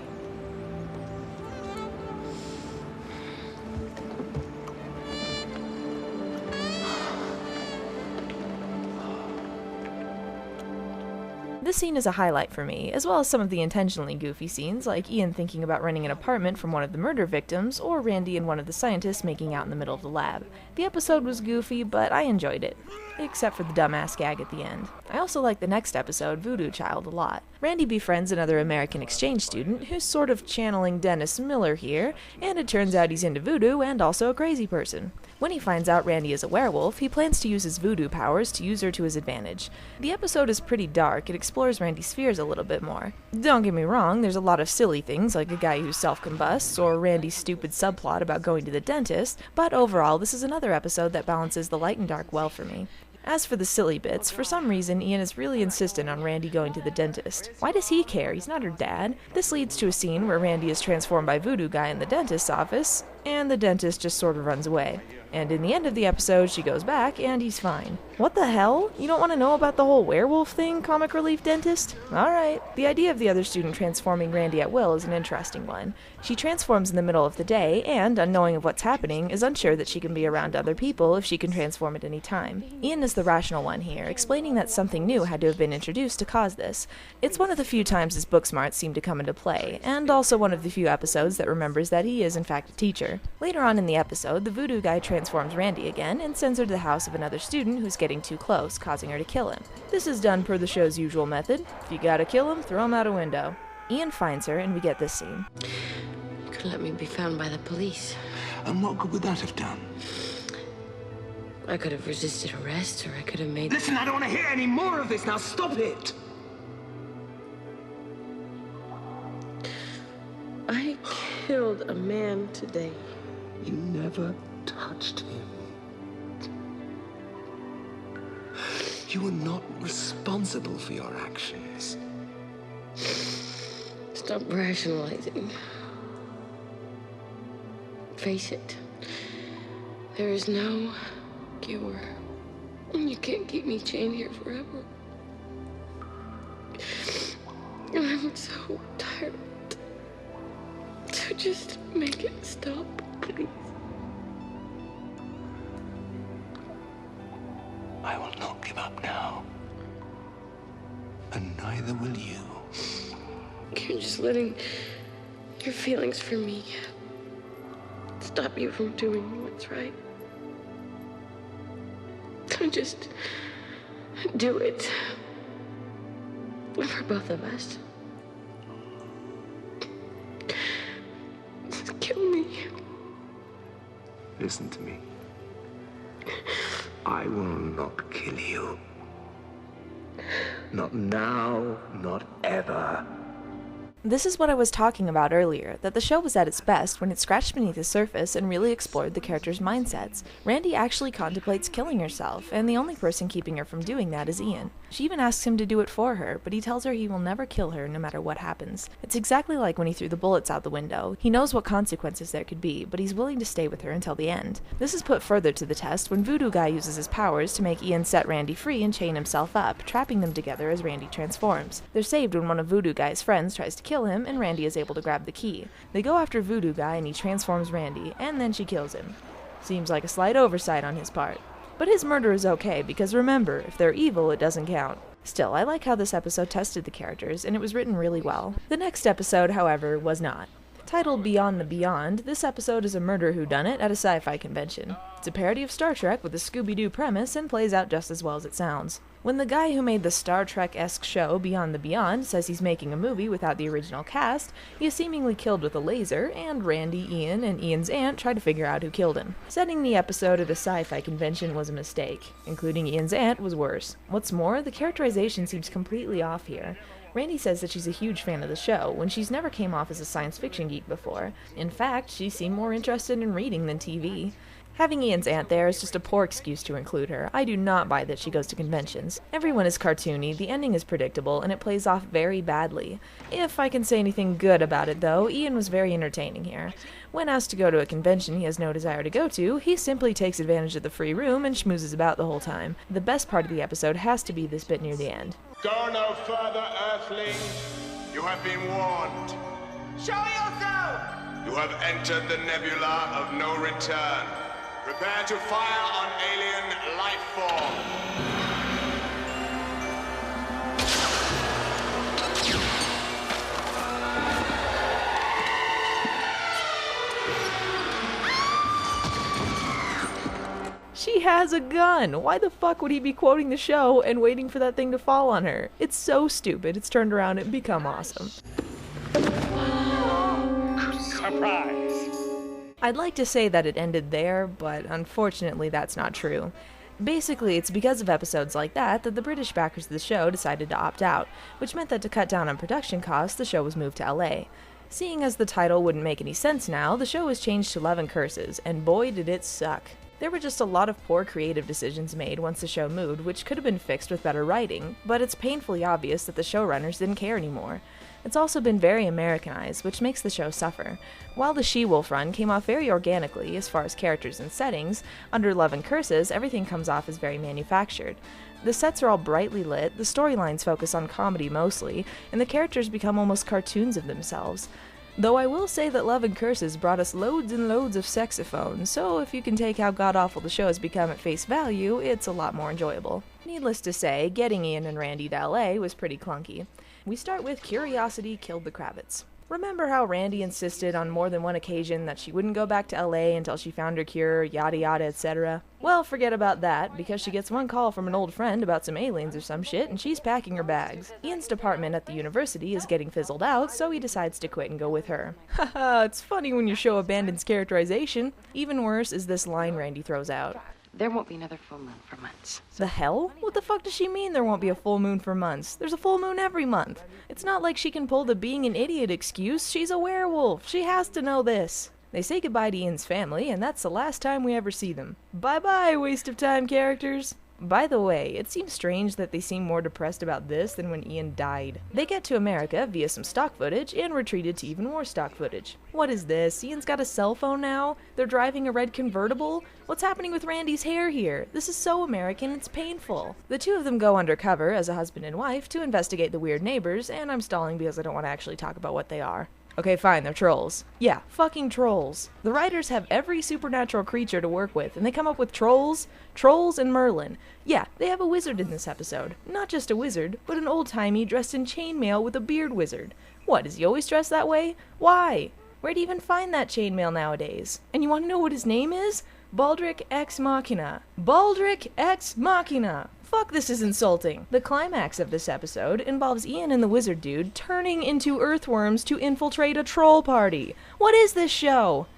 This scene is a highlight for me, as well as some of the intentionally goofy scenes, like Ian thinking about renting an apartment from one of the murder victims, or Randy and one of the scientists making out in the middle of the lab. The episode was goofy, but I enjoyed it, except for the dumbass gag at the end. I also like the next episode, Voodoo Child, a lot. Randy befriends another American exchange student who's sort of channeling Dennis Miller here, and it turns out he's into voodoo and also a crazy person. When he finds out Randy is a werewolf, he plans to use his voodoo powers to use her to his advantage. The episode is pretty dark. It explores Randy's fears a little bit more. Don't get me wrong, there's a lot of silly things like a guy who self-combusts or Randy's stupid subplot about going to the dentist, but overall this is another episode that balances the light and dark well for me. As for the silly bits, for some reason Ian is really insistent on Randy going to the dentist. Why does he care? He's not her dad. This leads to a scene where Randy is transformed by Voodoo Guy in the dentist's office, and the dentist just sort of runs away. And in the end of the episode, she goes back, and he's fine. What the hell? You don't want to know about the whole werewolf thing, comic relief dentist? Alright. The idea of the other student transforming Randy at will is an interesting one. She transforms in the middle of the day, and, unknowing of what's happening, is unsure that she can be around other people if she can transform at any time. Ian is the rational one here, explaining that something new had to have been introduced to cause this. It's one of the few times his book smarts seem to come into play, and also one of the few episodes that remembers that he is in fact a teacher. Later on in the episode, the Voodoo Guy transforms Randy again and sends her to the house of another student who's getting too close, causing her to kill him. This is done per the show's usual method. If you gotta kill him, throw him out a window. Ian finds her, and we get this scene. You could let me be found by the police. And what good would that have done? I could have resisted arrest, or I could have made... Listen, I don't want to hear any more of this. Now stop it. I killed a man today. You never touched him. You were not responsible for your actions. Stop rationalizing. Face it. There is no cure. You can't keep me chained here forever. And I'm so tired of it. So just make it stop, please. I will not give up now. And neither will you. You're just letting your feelings for me stop you from doing what's right. So just do it. For both of us. Just kill me. Listen to me. I will not kill you. Not now, not ever. This is what I was talking about earlier, that the show was at its best when it scratched beneath the surface and really explored the characters' mindsets. Randy actually contemplates killing herself, and the only person keeping her from doing that is Ian. She even asks him to do it for her, but he tells her he will never kill her no matter what happens. It's exactly like when he threw the bullets out the window. He knows what consequences there could be, but he's willing to stay with her until the end. This is put further to the test when Voodoo Guy uses his powers to make Ian set Randy free and chain himself up, trapping them together as Randy transforms. They're saved when one of Voodoo Guy's friends tries to kill him, and Randy is able to grab the key. They go after Voodoo Guy and he transforms Randy, and then she kills him. Seems like a slight oversight on his part. But his murder is okay, because remember, if they're evil, it doesn't count. Still, I like how this episode tested the characters, and it was written really well. The next episode, however, was not. Titled Beyond the Beyond, this episode is a murder whodunit at a sci-fi convention. It's a parody of Star Trek with a Scooby-Doo premise and plays out just as well as it sounds. When the guy who made the Star Trek-esque show Beyond the Beyond says he's making a movie without the original cast, he is seemingly killed with a laser, and Randy, Ian, and Ian's aunt try to figure out who killed him. Setting the episode at a sci-fi convention was a mistake. Including Ian's aunt was worse. What's more, the characterization seems completely off here. Randy says that she's a huge fan of the show, when she's never came off as a science fiction geek before. In fact, she seemed more interested in reading than TV. Having Ian's aunt there is just a poor excuse to include her. I do not buy that she goes to conventions. Everyone is cartoony, the ending is predictable, and it plays off very badly. If I can say anything good about it, though, Ian was very entertaining here. When asked to go to a convention he has no desire to go to, he simply takes advantage of the free room and schmoozes about the whole time. The best part of the episode has to be this bit near the end. Go no further, Earthlings. You have been warned. Show yourself! You have entered the nebula of no return. Prepare to fire on alien life form. She has a gun! Why the fuck would he be quoting the show and waiting for that thing to fall on her? It's so stupid. It's turned around and become awesome. Surprise! I'd like to say that it ended there, but unfortunately that's not true. Basically, it's because of episodes like that the British backers of the show decided to opt out, which meant that to cut down on production costs, the show was moved to LA. Seeing as the title wouldn't make any sense now, the show was changed to Love and Curses, and boy did it suck. There were just a lot of poor creative decisions made once the show moved, which could have been fixed with better writing, but it's painfully obvious that the showrunners didn't care anymore. It's also been very Americanized, which makes the show suffer. While the She-Wolf run came off very organically as far as characters and settings, under Love and Curses, everything comes off as very manufactured. The sets are all brightly lit, the storylines focus on comedy mostly, and the characters become almost cartoons of themselves. Though I will say that Love and Curses brought us loads and loads of sexophones, so if you can take how god-awful the show has become at face value, it's a lot more enjoyable. Needless to say, getting Ian and Randy to LA was pretty clunky. We start with Curiosity Killed the Kravitz. Remember how Randy insisted on more than one occasion that she wouldn't go back to LA until she found her cure, yada yada, etc.? Well, forget about that, because she gets one call from an old friend about some aliens or some shit, and she's packing her bags. Ian's department at the university is getting fizzled out, so he decides to quit and go with her. Haha, it's funny when your show abandons characterization. Even worse is this line Randy throws out. There won't be another full moon for months. The hell? What the fuck does she mean there won't be a full moon for months? There's a full moon every month. It's not like she can pull the being an idiot excuse. She's a werewolf. She has to know this. They say goodbye to Ian's family, and that's the last time we ever see them. Bye-bye, waste of time characters. By the way, it seems strange that they seem more depressed about this than when Ian died. They get to America via some stock footage and were treated to even more stock footage. What is this? Ian's got a cell phone now? They're driving a red convertible? What's happening with Randy's hair here? This is so American, it's painful. The two of them go undercover as a husband and wife to investigate the weird neighbors, and I'm stalling because I don't want to actually talk about what they are. Okay, fine, they're trolls. Yeah, fucking trolls. The writers have every supernatural creature to work with, and they come up with trolls, and Merlin. Yeah, they have a wizard in this episode. Not just a wizard, but an old-timey dressed in chainmail with a beard wizard. What, is he always dressed that way? Why? Where'd you even find that chainmail nowadays? And you want to know what his name is? Baldric Ex Machina. Baldric Ex Machina! Fuck, this is insulting. The climax of this episode involves Ian and the wizard dude turning into earthworms to infiltrate a troll party. What is this show?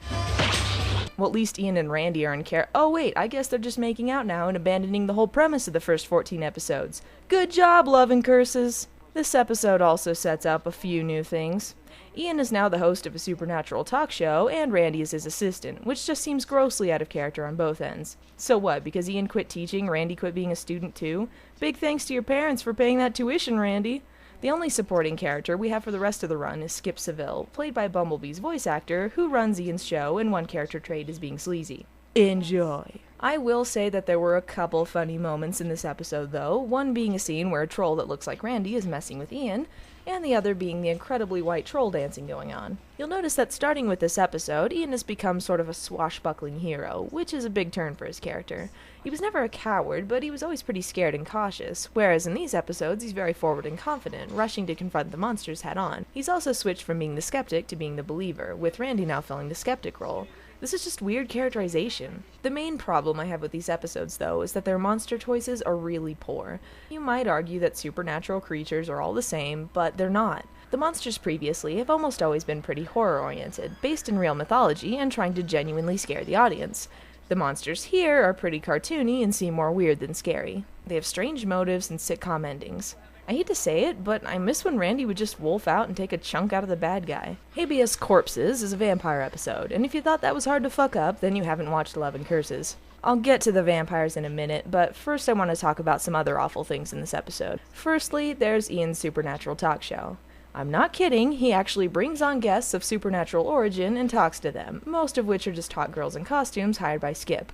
Well, at least Ian and Randy are in care. Oh wait, I guess they're just making out now and abandoning the whole premise of the first 14 episodes. Good job, Love and Curses! This episode also sets up a few new things. Ian is now the host of a supernatural talk show, and Randy is his assistant, which just seems grossly out of character on both ends. So what, because Ian quit teaching, Randy quit being a student too? Big thanks to your parents for paying that tuition, Randy! The only supporting character we have for the rest of the run is Skip Seville, played by Bumblebee's voice actor, who runs Ian's show, and one character trait is being sleazy. Enjoy! I will say that there were a couple funny moments in this episode though, one being a scene where a troll that looks like Randy is messing with Ian, and the other being the incredibly white troll dancing going on. You'll notice that starting with this episode, Ian has become sort of a swashbuckling hero, which is a big turn for his character. He was never a coward, but he was always pretty scared and cautious, whereas in these episodes he's very forward and confident, rushing to confront the monsters head on. He's also switched from being the skeptic to being the believer, with Randy now filling the skeptic role. This is just weird characterization. The main problem I have with these episodes, though, is that their monster choices are really poor. You might argue that supernatural creatures are all the same, but they're not. The monsters previously have almost always been pretty horror-oriented, based in real mythology and trying to genuinely scare the audience. The monsters here are pretty cartoony and seem more weird than scary. They have strange motives and sitcom endings. I hate to say it, but I miss when Randy would just wolf out and take a chunk out of the bad guy. Habeas Corpses is a vampire episode, and if you thought that was hard to fuck up, then you haven't watched Love and Curses. I'll get to the vampires in a minute, but first I want to talk about some other awful things in this episode. Firstly, there's Ian's supernatural talk show. I'm not kidding, he actually brings on guests of supernatural origin and talks to them, most of which are just hot girls in costumes hired by Skip.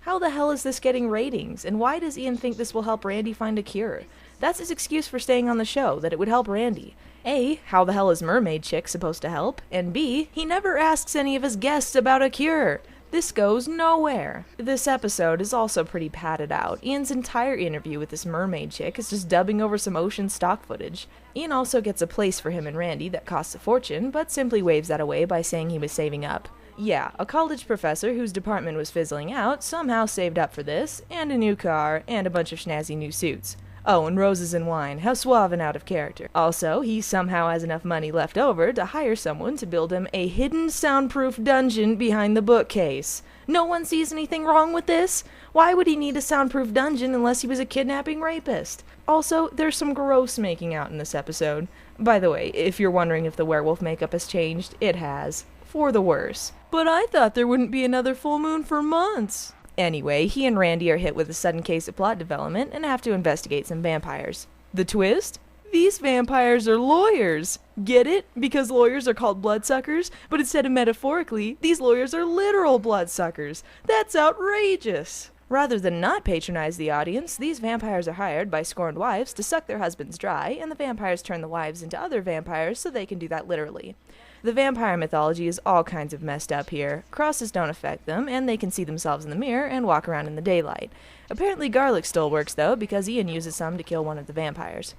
How the hell is this getting ratings, and why does Ian think this will help Randy find a cure? That's his excuse for staying on the show, that it would help Randy. A, how the hell is Mermaid Chick supposed to help? And B, he never asks any of his guests about a cure. This goes nowhere. This episode is also pretty padded out. Ian's entire interview with this mermaid chick is just dubbing over some ocean stock footage. Ian also gets a place for him and Randy that costs a fortune, but simply waves that away by saying he was saving up. Yeah, a college professor whose department was fizzling out somehow saved up for this, and a new car, and a bunch of snazzy new suits. Oh, and roses and wine, how suave and out of character. Also, he somehow has enough money left over to hire someone to build him a hidden soundproof dungeon behind the bookcase. No one sees anything wrong with this? Why would he need a soundproof dungeon unless he was a kidnapping rapist? Also, there's some gross making out in this episode. By the way, if you're wondering if the werewolf makeup has changed, it has. For the worse. But I thought there wouldn't be another full moon for months. Anyway, he and Randy are hit with a sudden case of plot development and have to investigate some vampires. The twist? These vampires are lawyers. Get it? Because lawyers are called bloodsuckers, but instead of metaphorically, these lawyers are literal bloodsuckers. That's outrageous. Rather than not patronize the audience, these vampires are hired by scorned wives to suck their husbands dry, and the vampires turn the wives into other vampires so they can do that literally. The vampire mythology is all kinds of messed up here. Crosses don't affect them, and they can see themselves in the mirror and walk around in the daylight. Apparently garlic still works though, because Ian uses some to kill one of the vampires.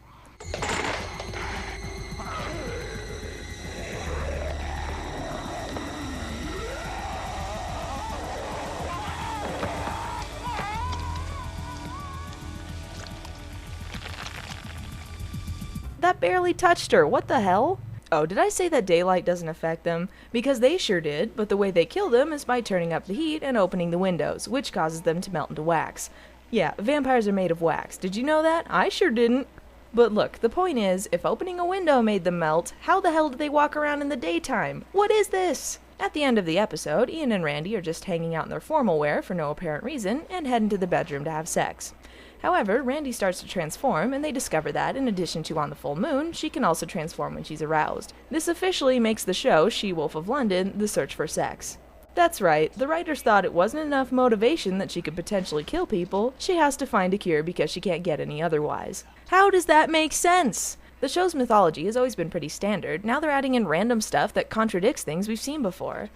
That barely touched her, what the hell? Oh, did I say that daylight doesn't affect them? Because they sure did, but the way they kill them is by turning up the heat and opening the windows, which causes them to melt into wax. Yeah, vampires are made of wax. Did you know that? I sure didn't. But look, the point is, if opening a window made them melt, how the hell do they walk around in the daytime? What is this? At the end of the episode, Ian and Randy are just hanging out in their formal wear for no apparent reason and head into the bedroom to have sex. However, Randy starts to transform, and they discover that, in addition to on the full moon, she can also transform when she's aroused. This officially makes the show She-Wolf of London the search for sex. That's right, the writers thought it wasn't enough motivation that she could potentially kill people, she has to find a cure because she can't get any otherwise. How does that make sense? The show's mythology has always been pretty standard, now they're adding in random stuff that contradicts things we've seen before.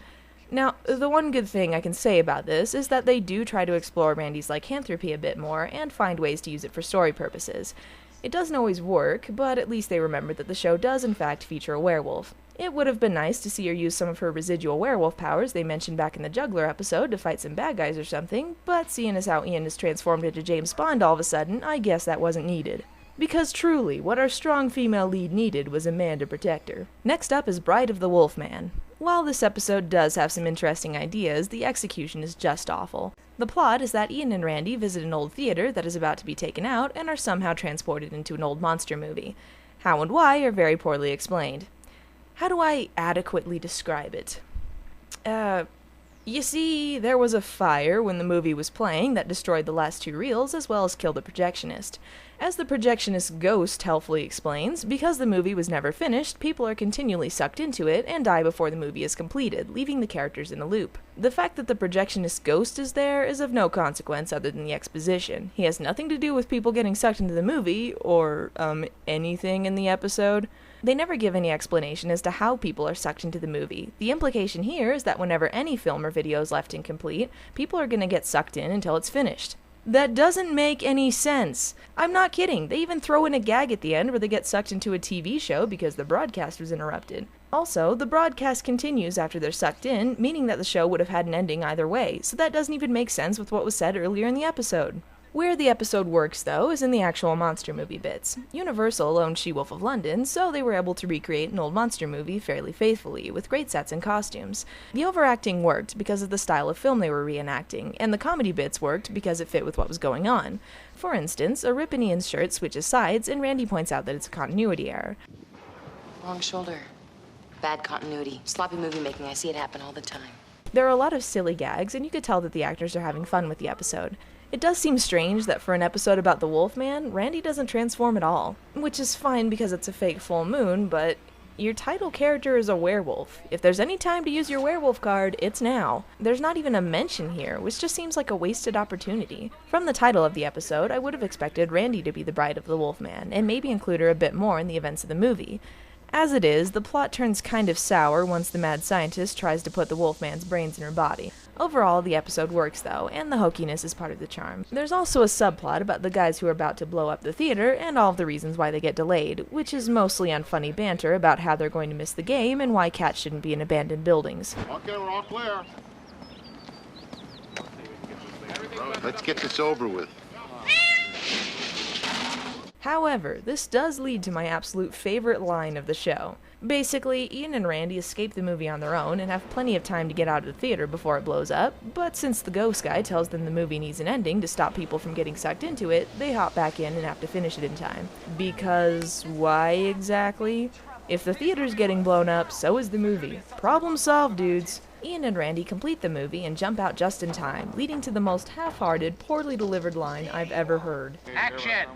Now, the one good thing I can say about this is that they do try to explore Randy's lycanthropy a bit more and find ways to use it for story purposes. It doesn't always work, but at least they remember that the show does in fact feature a werewolf. It would have been nice to see her use some of her residual werewolf powers they mentioned back in the Juggler episode to fight some bad guys or something, but seeing as how Ian is transformed into James Bond all of a sudden, I guess that wasn't needed. Because truly, what our strong female lead needed was a man to protect her. Next up is Bride of the Wolfman. While this episode does have some interesting ideas, the execution is just awful. The plot is that Ian and Randy visit an old theater that is about to be taken out and are somehow transported into an old monster movie. How and why are very poorly explained. How do I adequately describe it? You see, there was a fire when the movie was playing that destroyed the last two reels as well as killed the projectionist. As the projectionist's ghost helpfully explains, because the movie was never finished, people are continually sucked into it and die before the movie is completed, leaving the characters in a loop. The fact that the projectionist's ghost is there is of no consequence other than the exposition. He has nothing to do with people getting sucked into the movie, or, anything in the episode. They never give any explanation as to how people are sucked into the movie. The implication here is that whenever any film or video is left incomplete, people are gonna get sucked in until it's finished. That doesn't make any sense. I'm not kidding. They even throw in a gag at the end where they get sucked into a TV show because the broadcast was interrupted. Also, the broadcast continues after they're sucked in, meaning that the show would have had an ending either way, so that doesn't even make sense with what was said earlier in the episode. Where the episode works, though, is in the actual monster movie bits. Universal owned She-Wolf of London, so they were able to recreate an old monster movie fairly faithfully, with great sets and costumes. The overacting worked because of the style of film they were reenacting, and the comedy bits worked because it fit with what was going on. For instance, a rip in Ian's shirt switches sides, and Randy points out that it's a continuity error. Wrong shoulder. Bad continuity. Sloppy movie making. I see it happen all the time. There are a lot of silly gags, and you could tell that the actors are having fun with the episode. It does seem strange that for an episode about the Wolfman, Randy doesn't transform at all. Which is fine because it's a fake full moon, but your title character is a werewolf. If there's any time to use your werewolf card, it's now. There's not even a mention here, which just seems like a wasted opportunity. From the title of the episode, I would have expected Randy to be the bride of the Wolfman, and maybe include her a bit more in the events of the movie. As it is, the plot turns kind of sour once the mad scientist tries to put the Wolfman's brains in her body. Overall, the episode works though, and the hokiness is part of the charm. There's also a subplot about the guys who are about to blow up the theater and all of the reasons why they get delayed, which is mostly unfunny banter about how they're going to miss the game and why cats shouldn't be in abandoned buildings. Okay, we're all clear. Let's get this over with. However, this does lead to my absolute favorite line of the show. Basically, Ian and Randy escape the movie on their own and have plenty of time to get out of the theater before it blows up, but since the ghost guy tells them the movie needs an ending to stop people from getting sucked into it, they hop back in and have to finish it in time. Because why exactly? If the theater's getting blown up, so is the movie. Problem solved, dudes. Ian and Randy complete the movie and jump out just in time, leading to the most half-hearted, poorly delivered line I've ever heard. Action!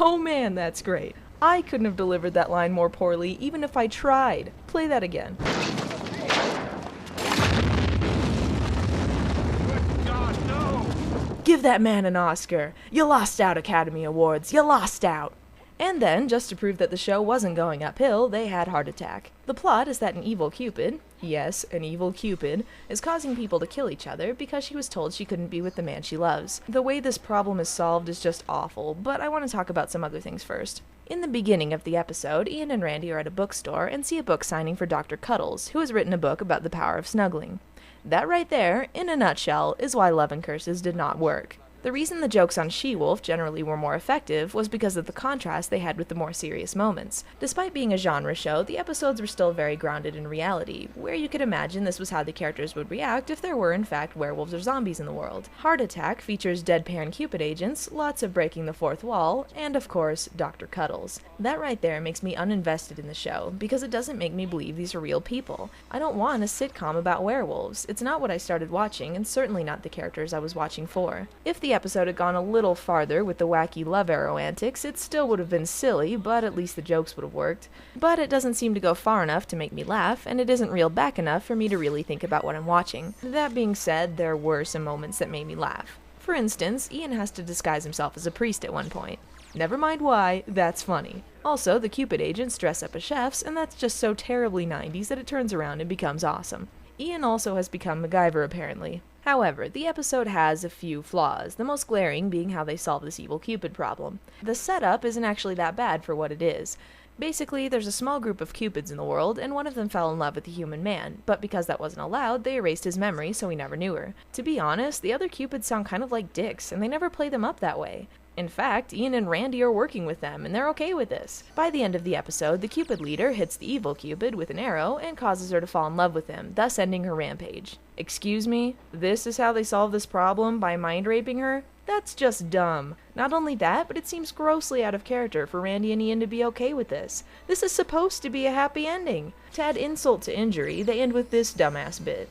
Oh man, that's great. I couldn't have delivered that line more poorly even if I tried. Play that again. Give that man an Oscar. You lost out, Academy Awards. You lost out. And then, just to prove that the show wasn't going uphill, they had Heart Attack. The plot is that an evil Cupid, yes, an evil Cupid, is causing people to kill each other because she was told she couldn't be with the man she loves. The way this problem is solved is just awful, but I want to talk about some other things first. In the beginning of the episode, Ian and Randy are at a bookstore and see a book signing for Dr. Cuddles, who has written a book about the power of snuggling. That right there, in a nutshell, is why Love and Curses did not work. The reason the jokes on She-Wolf generally were more effective was because of the contrast they had with the more serious moments. Despite being a genre show, the episodes were still very grounded in reality, where you could imagine this was how the characters would react if there were in fact werewolves or zombies in the world. Heart Attack features deadpan Cupid agents, lots of breaking the fourth wall, and of course, Dr. Cuddles. That right there makes me uninvested in the show, because it doesn't make me believe these are real people. I don't want a sitcom about werewolves. It's not what I started watching, and certainly not the characters I was watching for. If the episode had gone a little farther with the wacky love arrow antics, it still would have been silly, but at least the jokes would have worked. But it doesn't seem to go far enough to make me laugh, and it isn't reeled back enough for me to really think about what I'm watching. That being said, there were some moments that made me laugh. For instance, Ian has to disguise himself as a priest at one point. Never mind why, that's funny. Also, the Cupid agents dress up as chefs, and that's just so terribly 90s that it turns around and becomes awesome. Ian also has become MacGyver, apparently. However, the episode has a few flaws, the most glaring being how they solve this evil Cupid problem. The setup isn't actually that bad for what it is. Basically, there's a small group of Cupids in the world, and one of them fell in love with a human man, but because that wasn't allowed, they erased his memory so he never knew her. To be honest, the other Cupids sound kind of like dicks, and they never play them up that way. In fact, Ian and Randy are working with them, and they're okay with this. By the end of the episode, the Cupid leader hits the evil Cupid with an arrow and causes her to fall in love with him, thus ending her rampage. Excuse me? This is how they solve this problem, by mind raping her? That's just dumb. Not only that, but it seems grossly out of character for Randy and Ian to be okay with this. This is supposed to be a happy ending. To add insult to injury, they end with this dumbass bit.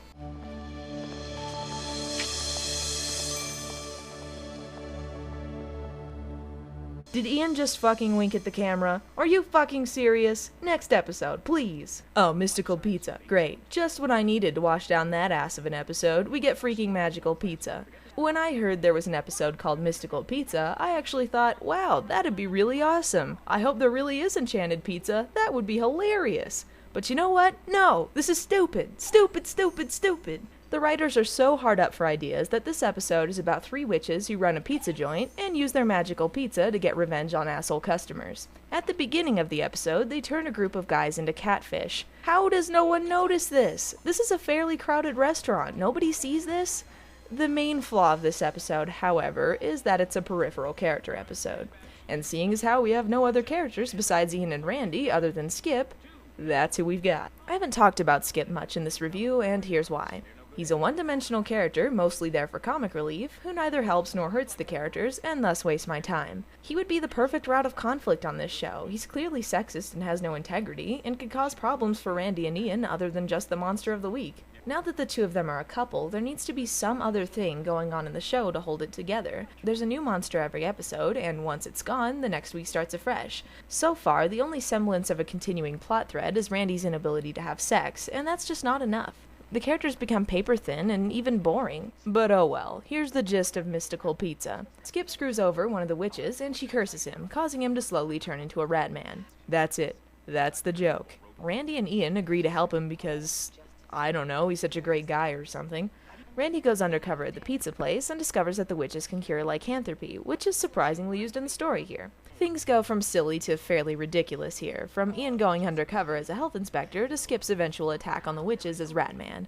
Did Ian just fucking wink at the camera? Are you fucking serious? Next episode, please. Oh, mystical pizza. Great. Just what I needed to wash down that ass of an episode. We get freaking magical pizza. When I heard there was an episode called Mystical Pizza, I actually thought, wow, that'd be really awesome. I hope there really is enchanted pizza. That would be hilarious. But you know what? No, this is stupid. Stupid, stupid, stupid. The writers are so hard up for ideas that this episode is about 3 witches who run a pizza joint and use their magical pizza to get revenge on asshole customers. At the beginning of the episode, they turn a group of guys into catfish. How does no one notice this? This is a fairly crowded restaurant. Nobody sees this? The main flaw of this episode, however, is that it's a peripheral character episode. And seeing as how we have no other characters besides Ian and Randy other than Skip, that's who we've got. I haven't talked about Skip much in this review, and here's why. He's a one-dimensional character, mostly there for comic relief, who neither helps nor hurts the characters, and thus wastes my time. He would be the perfect route of conflict on this show. He's clearly sexist and has no integrity, and could cause problems for Randy and Ian other than just the monster of the week. Now that the two of them are a couple, there needs to be some other thing going on in the show to hold it together. There's a new monster every episode, and once it's gone, the next week starts afresh. So far, the only semblance of a continuing plot thread is Randy's inability to have sex, and that's just not enough. The characters become paper thin and even boring. But oh well, here's the gist of Mystical Pizza. Skip screws over one of the witches and she curses him, causing him to slowly turn into a rat man. That's it. That's the joke. Randy and Ian agree to help him because, I don't know, he's such a great guy or something. Randy goes undercover at the pizza place and discovers that the witches can cure lycanthropy, which is surprisingly used in the story here. Things go from silly to fairly ridiculous here, from Ian going undercover as a health inspector to Skip's eventual attack on the witches as Ratman.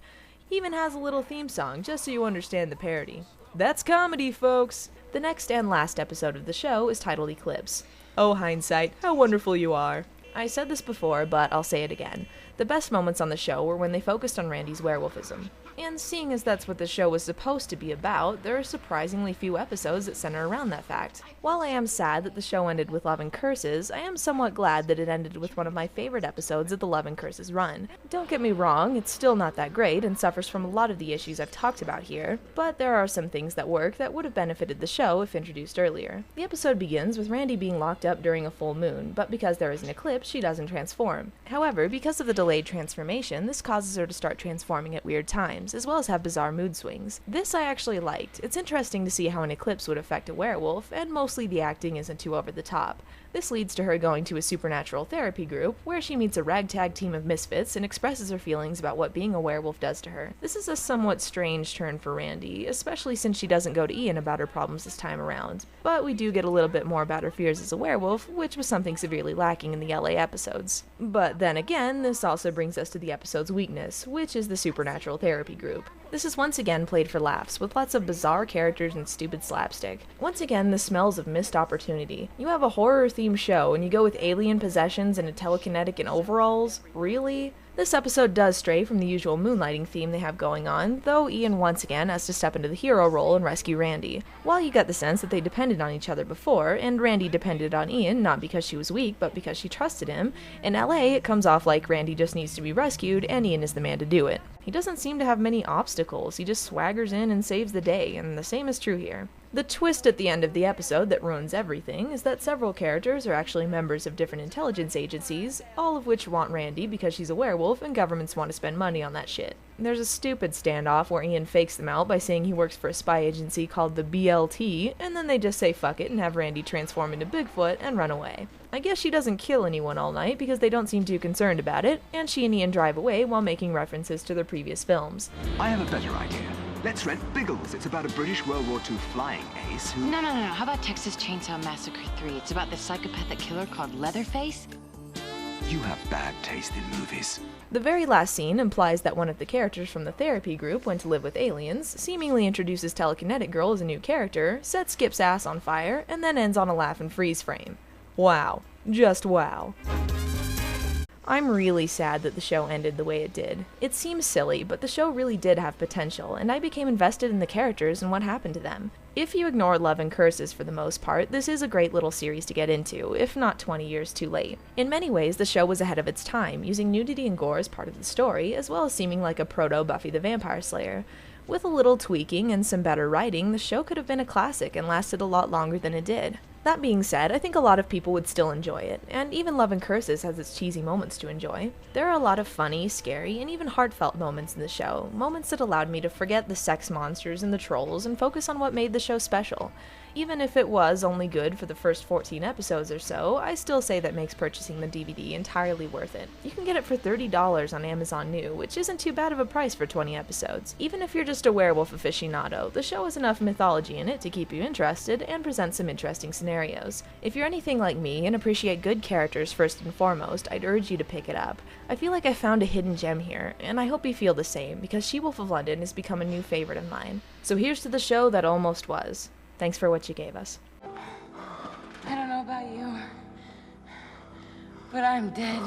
He even has a little theme song, just so you understand the parody. That's comedy, folks! The next and last episode of the show is titled Eclipse. Oh, hindsight, how wonderful you are. I said this before, but I'll say it again. The best moments on the show were when they focused on Randy's werewolfism. And seeing as that's what the show was supposed to be about, there are surprisingly few episodes that center around that fact. While I am sad that the show ended with Love and Curses, I am somewhat glad that it ended with one of my favorite episodes of the Love and Curses run. Don't get me wrong, it's still not that great and suffers from a lot of the issues I've talked about here, but there are some things that work that would have benefited the show if introduced earlier. The episode begins with Randy being locked up during a full moon, but because there is an eclipse, she doesn't transform. However, because of the delayed transformation, this causes her to start transforming at weird times, as well as have bizarre mood swings. This I actually liked. It's interesting to see how an eclipse would affect a werewolf, and mostly the acting isn't too over the top. This leads to her going to a supernatural therapy group, where she meets a ragtag team of misfits and expresses her feelings about what being a werewolf does to her. This is a somewhat strange turn for Randy, especially since she doesn't go to Ian about her problems this time around. But we do get a little bit more about her fears as a werewolf, which was something severely lacking in the LA episodes. But then again, this also brings us to the episode's weakness, which is the supernatural therapy group. This is once again played for laughs, with lots of bizarre characters and stupid slapstick. Once again, the smells of missed opportunity. You have a horror-themed show, and you go with alien possessions and a telekinetic in overalls? Really? This episode does stray from the usual moonlighting theme they have going on, though Ian once again has to step into the hero role and rescue Randy. While you get the sense that they depended on each other before, and Randy depended on Ian not because she was weak, but because she trusted him, in LA it comes off like Randy just needs to be rescued and Ian is the man to do it. He doesn't seem to have many obstacles, he just swaggers in and saves the day, and the same is true here. The twist at the end of the episode that ruins everything is that several characters are actually members of different intelligence agencies, all of which want Randy because she's a werewolf and governments want to spend money on that shit. There's a stupid standoff where Ian fakes them out by saying he works for a spy agency called the BLT, and then they just say fuck it and have Randy transform into Bigfoot and run away. I guess she doesn't kill anyone all night because they don't seem too concerned about it, and she and Ian drive away while making references to their previous films. I have a better idea. Let's rent Biggles. It's about a British World War II flying ace who... No. How about Texas Chainsaw Massacre 3? It's about this psychopathic killer called Leatherface. You have bad taste in movies. The very last scene implies that one of the characters from the therapy group went to live with aliens, seemingly introduces Telekinetic Girl as a new character, sets Skip's ass on fire, and then ends on a laugh and freeze frame. Wow. Just wow. I'm really sad that the show ended the way it did. It seems silly, but the show really did have potential, and I became invested in the characters and what happened to them. If you ignore Love and Curses for the most part, this is a great little series to get into, if not 20 years too late. In many ways, the show was ahead of its time, using nudity and gore as part of the story, as well as seeming like a proto-Buffy the Vampire Slayer. With a little tweaking and some better writing, the show could have been a classic and lasted a lot longer than it did. That being said, I think a lot of people would still enjoy it, and even Love and Curses has its cheesy moments to enjoy. There are a lot of funny, scary, and even heartfelt moments in the show, moments that allowed me to forget the sex monsters and the trolls and focus on what made the show special. Even if it was only good for the first 14 episodes or so, I still say that makes purchasing the DVD entirely worth it. You can get it for $30 on Amazon New, which isn't too bad of a price for 20 episodes. Even if you're just a werewolf aficionado, the show has enough mythology in it to keep you interested and present some interesting scenarios. If you're anything like me and appreciate good characters first and foremost, I'd urge you to pick it up. I feel like I found a hidden gem here, and I hope you feel the same, because She-Wolf of London has become a new favorite of mine. So here's to the show that almost was. Thanks for what you gave us. I don't know about you, but I'm dead.